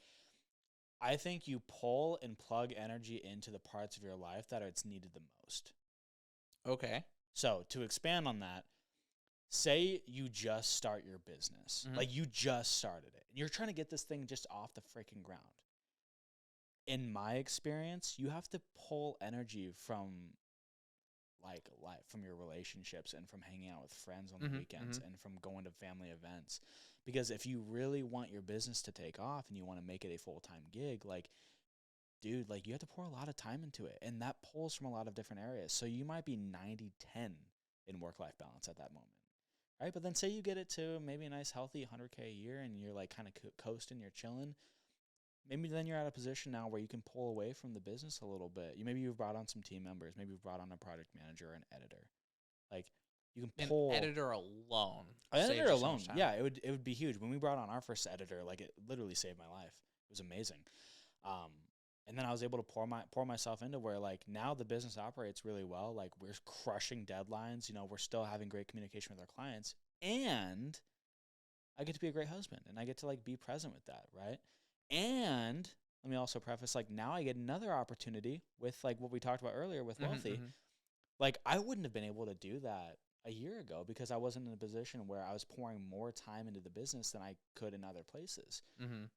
I think you pull and plug energy into the parts of your life that it's needed the most.
Okay.
So to expand on that, say you just start your business. Like you just started it. And you're trying to get this thing just off the freaking ground. In my experience, you have to pull energy from like life, from your relationships and from hanging out with friends on the weekends and from going to family events. Because if you really want your business to take off and you want to make it a full-time gig, like, dude, like you have to pour a lot of time into it. And that pulls from a lot of different areas. So you might be 90-10 in work-life balance at that moment. Right? But then say you get it to maybe a nice, healthy $100K a year and you're like kind of coasting, you're chilling. Maybe then you're at a position now where you can pull away from the business a little bit. Maybe you've brought on some team members. Maybe you've brought on a project manager or an editor. Like you can pull
an editor alone.
Yeah, it would be huge. When we brought on our first editor, like it literally saved my life. It was amazing. And then I was able to pour myself into where like now the business operates really well. Like we're crushing deadlines. You know, we're still having great communication with our clients, and I get to be a great husband, and I get to like be present with that, right? And let me also preface, like now I get another opportunity with like what we talked about earlier with Wealthy. Like I wouldn't have been able to do that a year ago because I wasn't in a position where I was pouring more time into the business than I could in other places,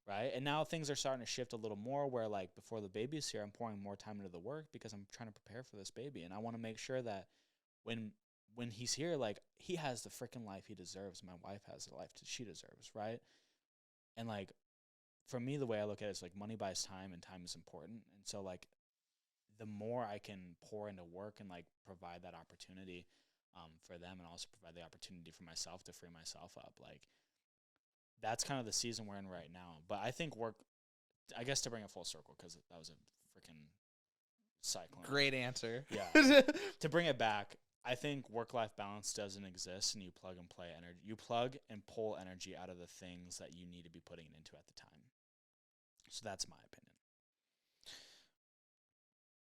right? And now things are starting to shift a little more where like before the baby's here, I'm pouring more time into the work because I'm trying to prepare for this baby. And I want to make sure that when he's here, like he has the freaking life he deserves. My wife has the life she deserves, right? And like for me, the way I look at it is like money buys time and time is important. And so like the more I can pour into work and like provide that opportunity for them and also provide the opportunity for myself to free myself up. Like that's kind of the season we're in right now. But I think work, I guess to bring it full circle, because that was a freaking cyclone.
Great answer.
Yeah. To bring it back, I think work-life balance doesn't exist and you plug and play energy. You plug and pull energy out of the things that you need to be putting it into at the time. So that's my opinion.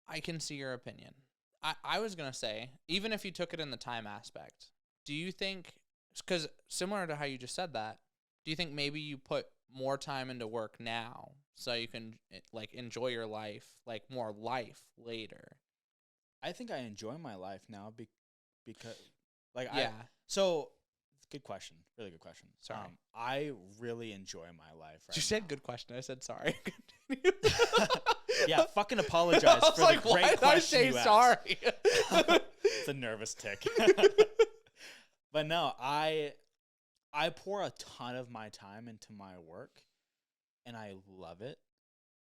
I can see your opinion. I was going to say, even if you took it in the time aspect, do you think, because similar to how you just said that, do you think maybe you put more time into work now so you can like enjoy your life, like more life later?
I think I enjoy my life now because like
yeah.
So good question. Really good question.
Sorry.
I really enjoy my life right
You said good question. I said sorry.
Yeah, fucking apologize for the great question you asked.
Sorry?
It's a nervous tick. But no, I pour a ton of my time into my work, and I love it.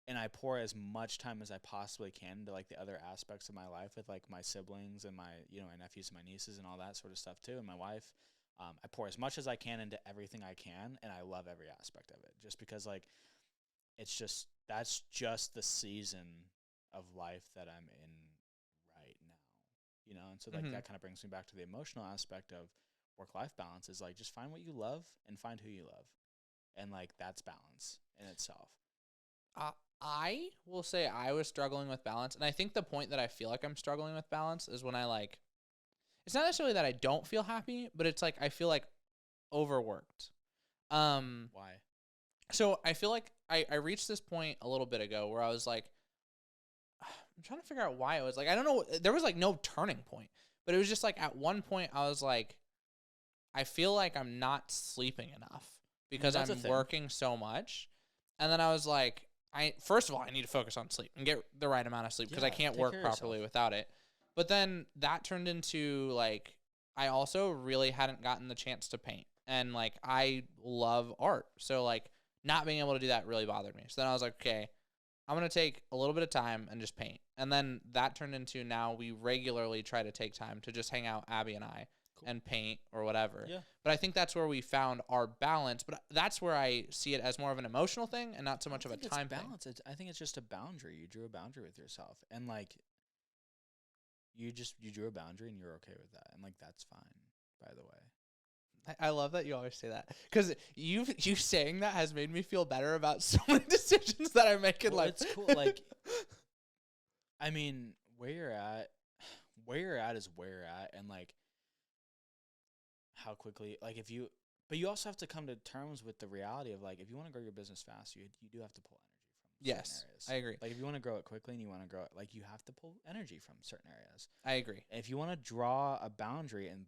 And I pour as much time as I possibly can into like the other aspects of my life with like my siblings and my my nephews and my nieces and all that sort of stuff too, and my wife. I pour as much as I can into everything I can, and I love every aspect of it. Just because like that's just the season of life that I'm in right now, and so like that kind of brings me back to the emotional aspect of work-life balance is like just find what you love and find who you love, and like that's balance in itself.
I will say I was struggling with balance, and I think the point that I feel like I'm struggling with balance is when I like, it's not necessarily that I don't feel happy, but it's like I feel like overworked.
Why?
So I feel like I reached this point a little bit ago where I was like, I'm trying to figure out why I was like, I don't know. There was like no turning point, but it was just like at one point I was like, I feel like I'm not sleeping enough because I'm working so much. And then I was like, first of all, I need to focus on sleep and get the right amount of sleep because I can't work properly without it. But then that turned into like I also really hadn't gotten the chance to paint. And like I love art. So like not being able to do that really bothered me. So then I was like, okay, I'm going to take a little bit of time and just paint. And then that turned into now we regularly try to take time to just hang out, Abby and I, and paint or whatever.
Yeah.
But I think that's where we found our balance. But that's where I see it as more of an emotional thing and not so much of a time thing.
I think it's just a boundary. You drew a boundary with yourself. And like you drew a boundary and you're okay with that. And like that's fine, by the way.
I love that you always say that because you saying that has made me feel better about so many decisions that I make in life.
It's cool. Like, I mean, where you're at is where you're at, and like how quickly, like but you also have to come to terms with the reality of like if you want to grow your business fast, you do have to pull energy from certain areas.
I agree.
Like if you want to grow it quickly and you want to grow it, like you have to pull energy from certain areas.
I agree.
And if you want to draw a boundary, and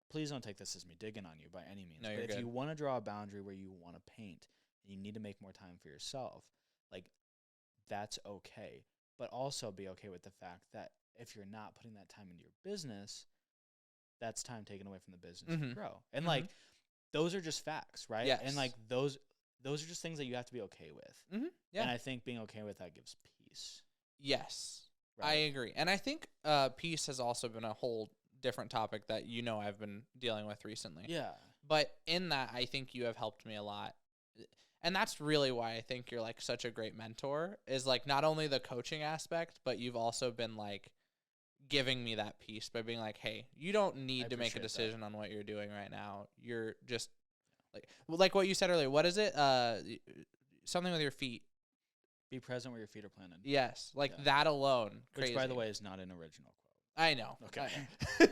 please don't take this as me digging on you by any means.
No,
but
you're
if
good.
you want to draw a boundary where you want to paint and you need to make more time for yourself, like that's okay. But also be okay with the fact that if you're not putting that time into your business, that's time taken away from the business to grow. And like those are just facts, right?
Yes.
And like those are just things that you have to be okay with.
Yeah.
And I think being okay with that gives peace.
Yes.
Right?
I agree. And I think peace has also been a whole different topic that I've been dealing with recently.
Yeah.
But in that, I think you have helped me a lot. And that's really why I think you're like such a great mentor is like not only the coaching aspect, but you've also been like giving me that peace by being like, hey, you don't need to make a decision on what you're doing right now. You're just like what you said earlier. What is it? Something with your feet.
Be present where your feet are planted.
Yes. Like that alone.
Which, by the way, is not an original quote.
I know.
Okay.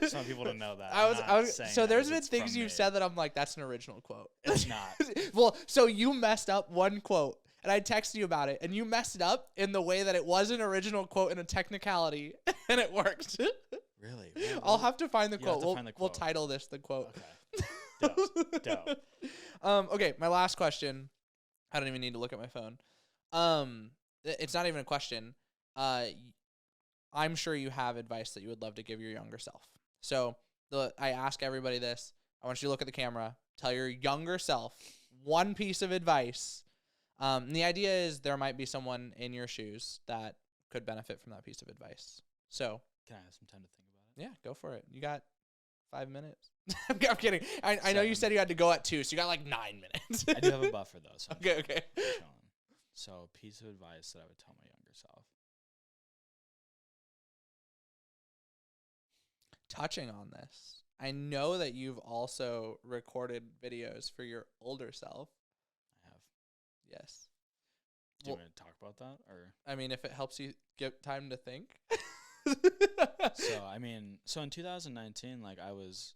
Some people don't know that.
I was so there's been things you've said that I'm like, that's an original quote.
It's not.
Well, so you messed up one quote, and I texted you about it, and you messed it up in the way that it was an original quote in a technicality, and it worked.
Really?
I'll have to find the quote.
We'll
We'll title this the quote.
Okay. Dope.
Okay, my last question. I don't even need to look at my phone. It's not even a question. I'm sure you have advice that you would love to give your younger self. So I ask everybody this. I want you to look at the camera. Tell your younger self one piece of advice. And the idea is there might be someone in your shoes that could benefit from that piece of advice. So
can I have some time to think about it?
Yeah, go for it. You got 5 minutes. I'm kidding. I know you said you had to go at 2, so you got like 9 minutes.
I do have a buffer though. So
okay.
So piece of advice that I would tell my younger self.
Touching on this, I know that you've also recorded videos for your older self.
I have.
Yes.
Do you want me to talk about that, or?
I mean, if it helps you get time to think.
So in 2019, like I was,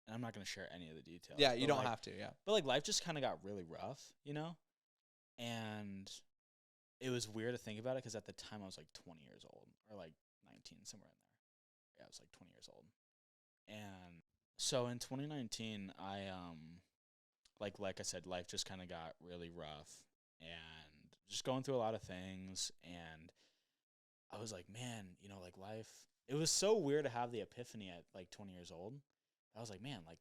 and I'm not going to share any of the details.
Yeah, you don't have to, yeah.
But like life just kind of got really rough, you know? And it was weird to think about it because at the time I was like 20 years old or like 19, somewhere in there. Yeah, I was like 20 years old. And so in 2019, I, like I said, life just kind of got really rough and just going through a lot of things. And I was like, man, you know, like life, it was so weird to have the epiphany at like 20 years old. I was like, man, like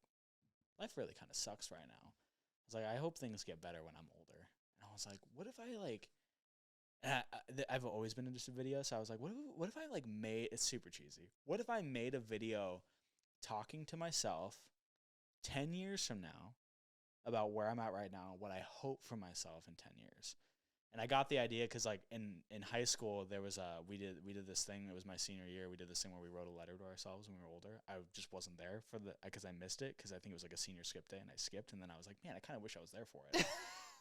life really kind of sucks right now. I was like, I hope things get better when I'm older. And I was like, what if I like, I've always been into video, so I was like, what if I like made, it's super cheesy. What if I made a video talking to myself 10 years from now about where I'm at right now, what I hope for myself in 10 years. And I got the idea because like in high school, there was we did this thing. It was my senior year. We did this thing where we wrote a letter to ourselves when we were older. I just wasn't there for because I missed it because I think it was like a senior skip day and I skipped. And then I was like, man, I kind of wish I was there for it.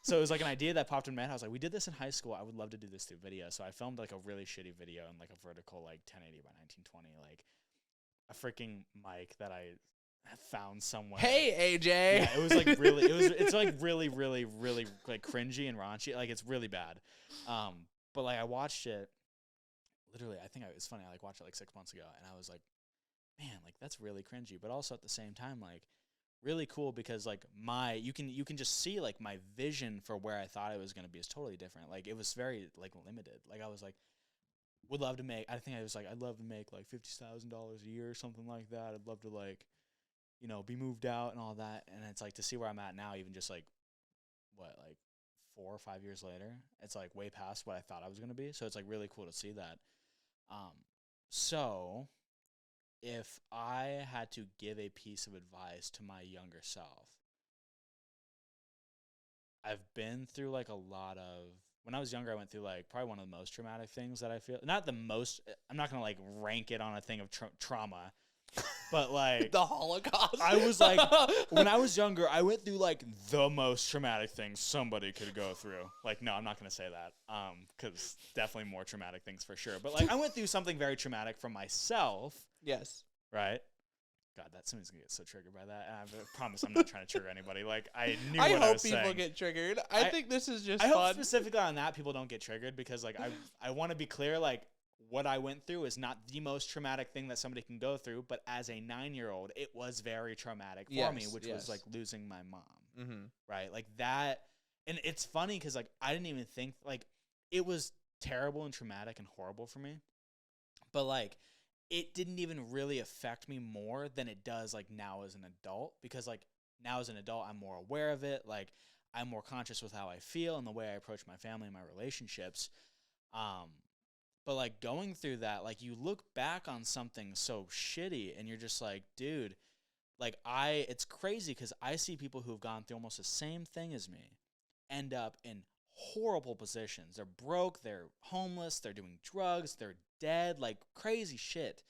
So it was like an idea that popped in my head. I was like, we did this in high school. I would love to do this through video. So I filmed like a really shitty video in like a vertical like 1080 by 1920, like a freaking mic that I found somewhere.
Hey, AJ.
Yeah, it was like really, it's like really, really, really like cringy and raunchy. Like it's really bad. But like I watched it literally, I think it's funny. I like watched it like 6 months ago and I was like, man, like that's really cringy. But also at the same time, like really cool because like you can just see like my vision for where I thought it was going to be is totally different. Like it was very like limited. Like I was like, would love to make, I think I was like, I'd love to make like $50,000 a year or something like that. I'd love to like, you know, be moved out and all that. And it's like to see where I'm at now, even just like, what, like 4 or 5 years later, it's like way past what I thought I was going to be. So it's like really cool to see that. So if I had to give a piece of advice to my younger self, I've been through like a lot of, when I was younger, I went through like probably one of the most traumatic things that I feel, not the most, I'm not going to like rank it on a thing of trauma, but like
the Holocaust.
I was like, when I was younger, I went through like the most traumatic things somebody could go through. Like, no, I'm not going to say that. Cause definitely more traumatic things for sure. But like, I went through something very traumatic for myself.
Yes.
Right. God, somebody's gonna get so triggered by that. And I promise I'm not trying to trigger anybody. Like I knew
I
what I
hope
was
people
saying.
get triggered. I think this is just
I
fun.
hope specifically on that people don't get triggered because like I want to be clear, like what I went through is not the most traumatic thing that somebody can go through, but as a 9-year-old, it was very traumatic for me, which was like losing my mom.
Mm-hmm.
Right, like that. And it's funny because like I didn't even think, like, it was terrible and traumatic and horrible for me, but like it didn't even really affect me more than it does like now as an adult, because like now as an adult I'm more aware of it. Like I'm more conscious with how I feel and the way I approach my family and my relationships. But like going through that, like you look back on something so shitty and you're just like, dude, like it's crazy because I see people who have gone through almost the same thing as me end up in horrible positions. They're broke, they're homeless, they're doing drugs, they're dead, like crazy shit.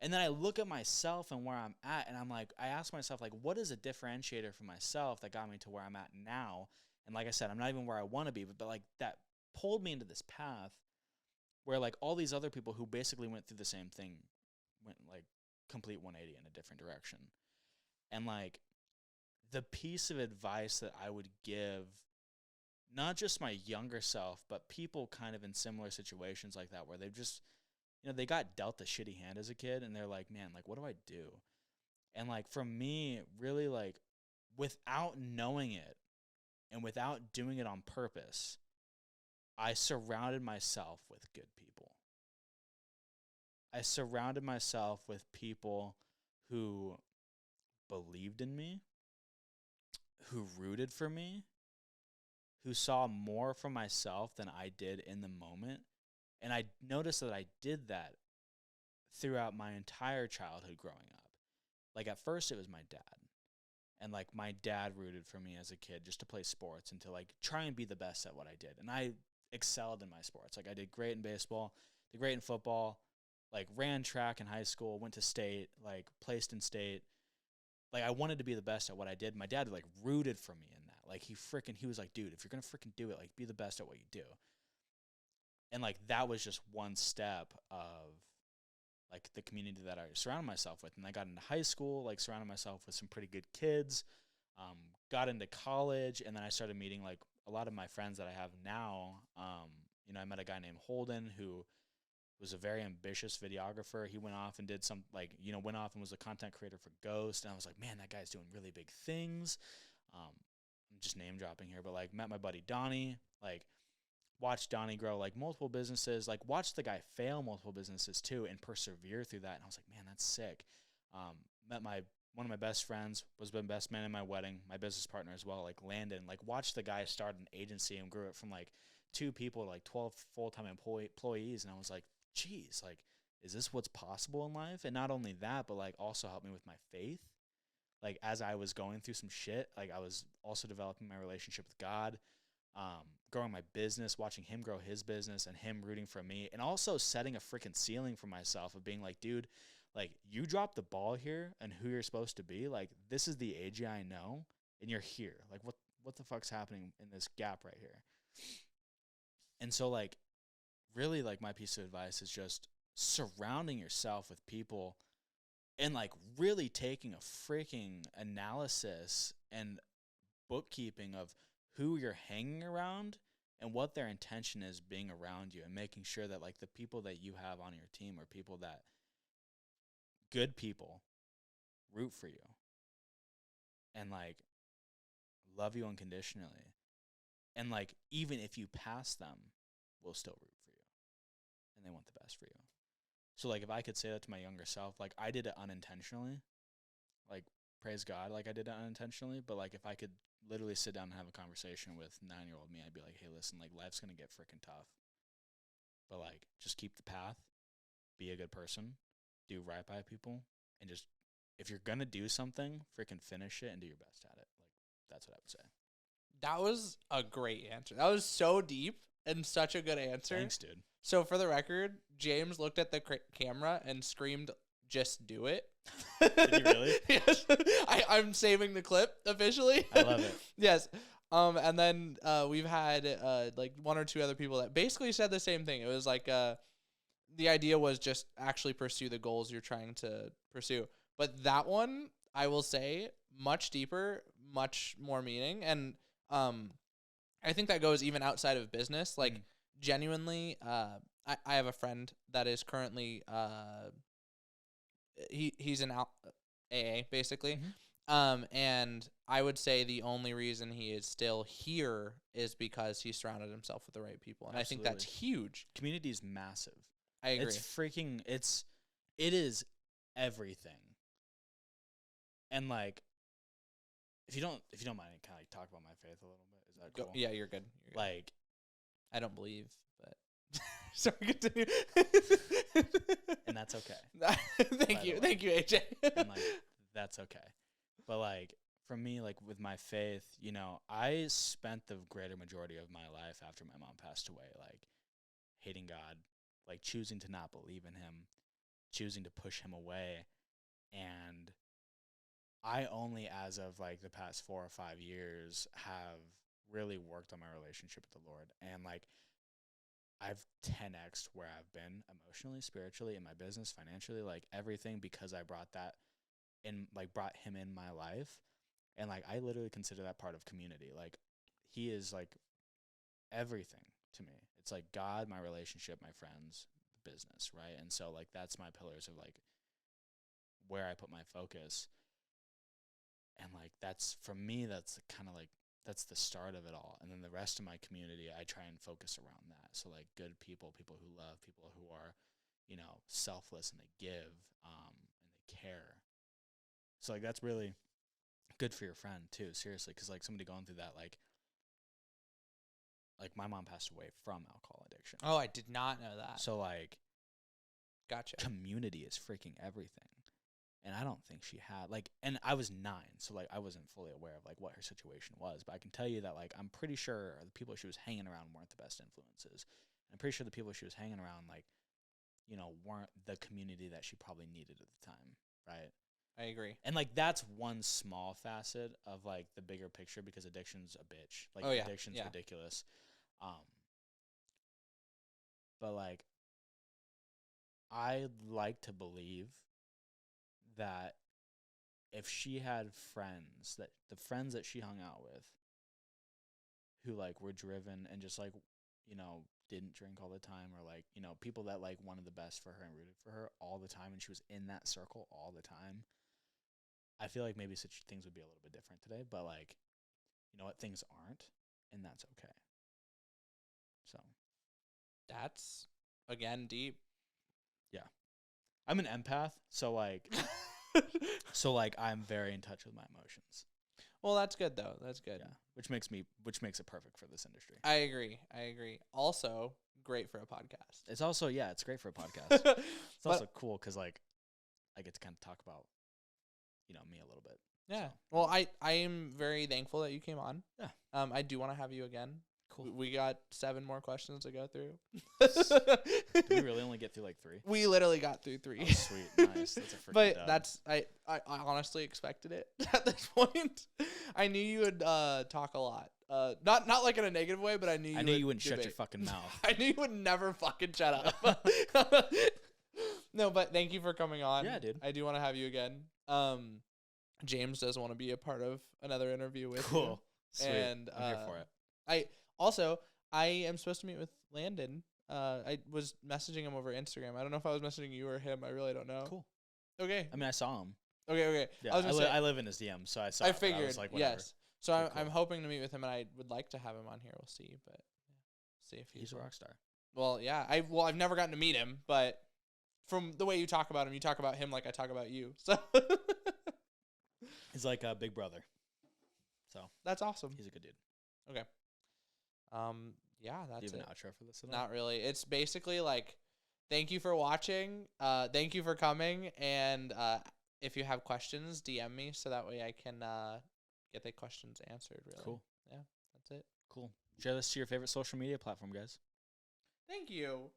And then I look at myself and where I'm at, and I'm like, I ask myself, like, what is a differentiator for myself that got me to where I'm at now? And like I said, I'm not even where I want to be, but like that pulled me into this path where like all these other people who basically went through the same thing went like complete 180 in a different direction. And like the piece of advice that I would give, not just my younger self, but people kind of in similar situations like that, where they've just, you know, they got dealt a shitty hand as a kid and they're like, man, like, what do I do? And like, for me, really, like, without knowing it and without doing it on purpose, I surrounded myself with good people. I surrounded myself with people who believed in me, who rooted for me, who saw more from myself than I did in the moment. And I noticed that I did that throughout my entire childhood growing up. Like at first it was my dad. And like my dad rooted for me as a kid just to play sports and to like try and be the best at what I did. And I excelled in my sports. Like I did great in baseball, did great in football, like ran track in high school, went to state, like placed in state. Like I wanted to be the best at what I did. My dad like rooted for me in that. Like he was like, dude, if you're going to freaking do it, like be the best at what you do. And like that was just one step of like the community that I surrounded myself with. And I got into high school, like surrounded myself with some pretty good kids, got into college, and then I started meeting like a lot of my friends that I have now. You know, I met a guy named Holden who was a very ambitious videographer. He went off and did some like, you know, went off and was a content creator for Ghost. And I was like, man, that guy's doing really big things. I'm just name dropping here, but like met my buddy Donnie, like watched Donnie grow like multiple businesses, like watched the guy fail multiple businesses too and persevere through that. And I was like, man, that's sick. Met one of my best friends, was my best man in my wedding, my business partner as well, like Landon, like watched the guy start an agency and grew it from like 2 people to like 12 full-time employees. And I was like, geez, like, is this what's possible in life? And not only that, but like also helped me with my faith. Like as I was going through some shit, like I was also developing my relationship with God, growing my business, watching him grow his business and him rooting for me, and also setting a freaking ceiling for myself of being like, dude, like you dropped the ball here and who you're supposed to be. Like this is the AJ I know, and you're here. Like what the fuck's happening in this gap right here? And so like really like my piece of advice is just surrounding yourself with people and like really taking a freaking analysis and bookkeeping of who you're hanging around and what their intention is being around you, and making sure that like the people that you have on your team are people that good people root for you and like love you unconditionally, and like even if you pass them, will still root for you. and they want the best for you. So, like, if I could say that to my younger self, like, I did it unintentionally, like, praise God, like, I did it unintentionally, but, like, if I could literally sit down and have a conversation with 9-year-old me, I'd be like, hey, listen, like, life's going to get freaking tough, but, like, just keep the path, be a good person, do right by people, and just, if you're going to do something, freaking finish it and do your best at it. Like, that's what I would say.
That was a great answer. That was so deep and such a good answer.
Thanks, dude.
So for the record, James looked at the camera and screamed, "Just do it."
Did he really?
Yes. I'm saving the clip officially.
I love it.
Yes. And then we've had like 1 or 2 other people that basically said the same thing. It was like the idea was just actually pursue the goals you're trying to pursue. But that one, I will say, much deeper, much more meaning. And I think that goes even outside of business. Like, genuinely, I have a friend that is currently he's in AA basically. And I would say the only reason he is still here is because he surrounded himself with the right people. And
Absolutely.
I think that's huge.
Community is massive.
I agree.
It is everything. And, like, if you don't mind, kind of like talk about my faith a little bit. Is that cool?
Yeah, you're good.
Like,
I don't believe, but sorry, continue.
and that's okay.
Thank you, AJ.
And, like, that's okay. But, like, for me, like, with my faith, you know, I spent the greater majority of my life after my mom passed away, like, hating God, like, choosing to not believe in him, choosing to push him away. And I only, as of, like, the past 4 or 5 years, have really worked on my relationship with the Lord. And, like, I've 10x'd where I've been emotionally, spiritually, in my business, financially, like, everything, because I brought that in, like, brought him in my life. And, like, I literally consider that part of community. Like, he is, like, everything to me. It's, like, God, my relationship, my friends, the business, right? And so, like, that's my pillars of, like, where I put my focus. And, like, that's, for me, that's kind of, like, that's the start of it all. And then the rest of my community, I try and focus around that. So, like, good people, people who love, people who are, you know, selfless, and they give, and they care. So, like, that's really good for your friend, too, seriously, because, like, somebody going through that, like, my mom passed away from alcohol addiction.
Oh, I did not know that.
So, like,
gotcha.
Community is freaking everything. And I don't think she had, like, and I was 9, so, like, I wasn't fully aware of, like, what her situation was. But I can tell you that, like, I'm pretty sure the people she was hanging around weren't the best influences. And I'm pretty sure the people she was hanging around, like, you know, weren't the community that she probably needed at the time, right?
I agree.
And, like, that's one small facet of, like, the bigger picture, because addiction's a bitch. Like, addiction's ridiculous. But, like, I like to believe that if she had friends, that the friends that she hung out with who, like, were driven and just, like, you know, didn't drink all the time, or, like, you know, people that, like, wanted the best for her and rooted for her all the time, and she was in that circle all the time, I feel like maybe such things would be a little bit different today. But, like, you know what, things aren't, and that's okay. So
that's, again, deep.
Yeah. I'm an empath, so, like, I'm very in touch with my emotions.
Well, that's good, though. That's good.
Yeah, which makes it perfect for this industry.
I agree. Also, great for a podcast.
It's also, yeah, it's great for a podcast. It's also cool because, like, I get to kind of talk about, you know, me a little bit.
Yeah.
So.
Well, I am very thankful that you came on.
Yeah.
I do want to have you again.
Cool.
We got 7 more questions to go through.
Did we really only get through, like, 3?
We literally got through 3.
Oh, sweet. Nice. That's a freaking
But
dub.
that's, I honestly expected it at this point. I knew you would talk a lot. Not like in a negative way, but I knew you
wouldn't shut your fucking mouth.
I knew you would never fucking shut up. No, but thank you for coming on.
Yeah, dude.
I do want to have you again. James does want to be a part of another interview with you.
Cool. Sweet.
And
I'm here for it.
I am supposed to meet with Landon. I was messaging him over Instagram. I don't know if I was messaging you or him. I really don't know.
Cool.
Okay.
I mean, I saw him.
Okay.
Yeah, I live in his DM, so I saw
I
it, but
figured,
I was like, whatever.
yes. So
Cool.
I'm hoping to meet with him, and I would like to have him on here. We'll see, but see if
He's a rock star.
Well, yeah. I've never gotten to meet him, but from the way you talk about him like I talk about you. So
He's like a big brother. So
that's awesome.
he's a good dude.
Okay. Yeah, that's
Do you have
it.
an outro for this at all?
Not really. It's basically like, thank you for watching. Thank you for coming. And if you have questions, DM me so that way I can get the questions answered. Really.
Cool.
Yeah, that's it.
Cool. Share this to your favorite social media platform, guys.
Thank you.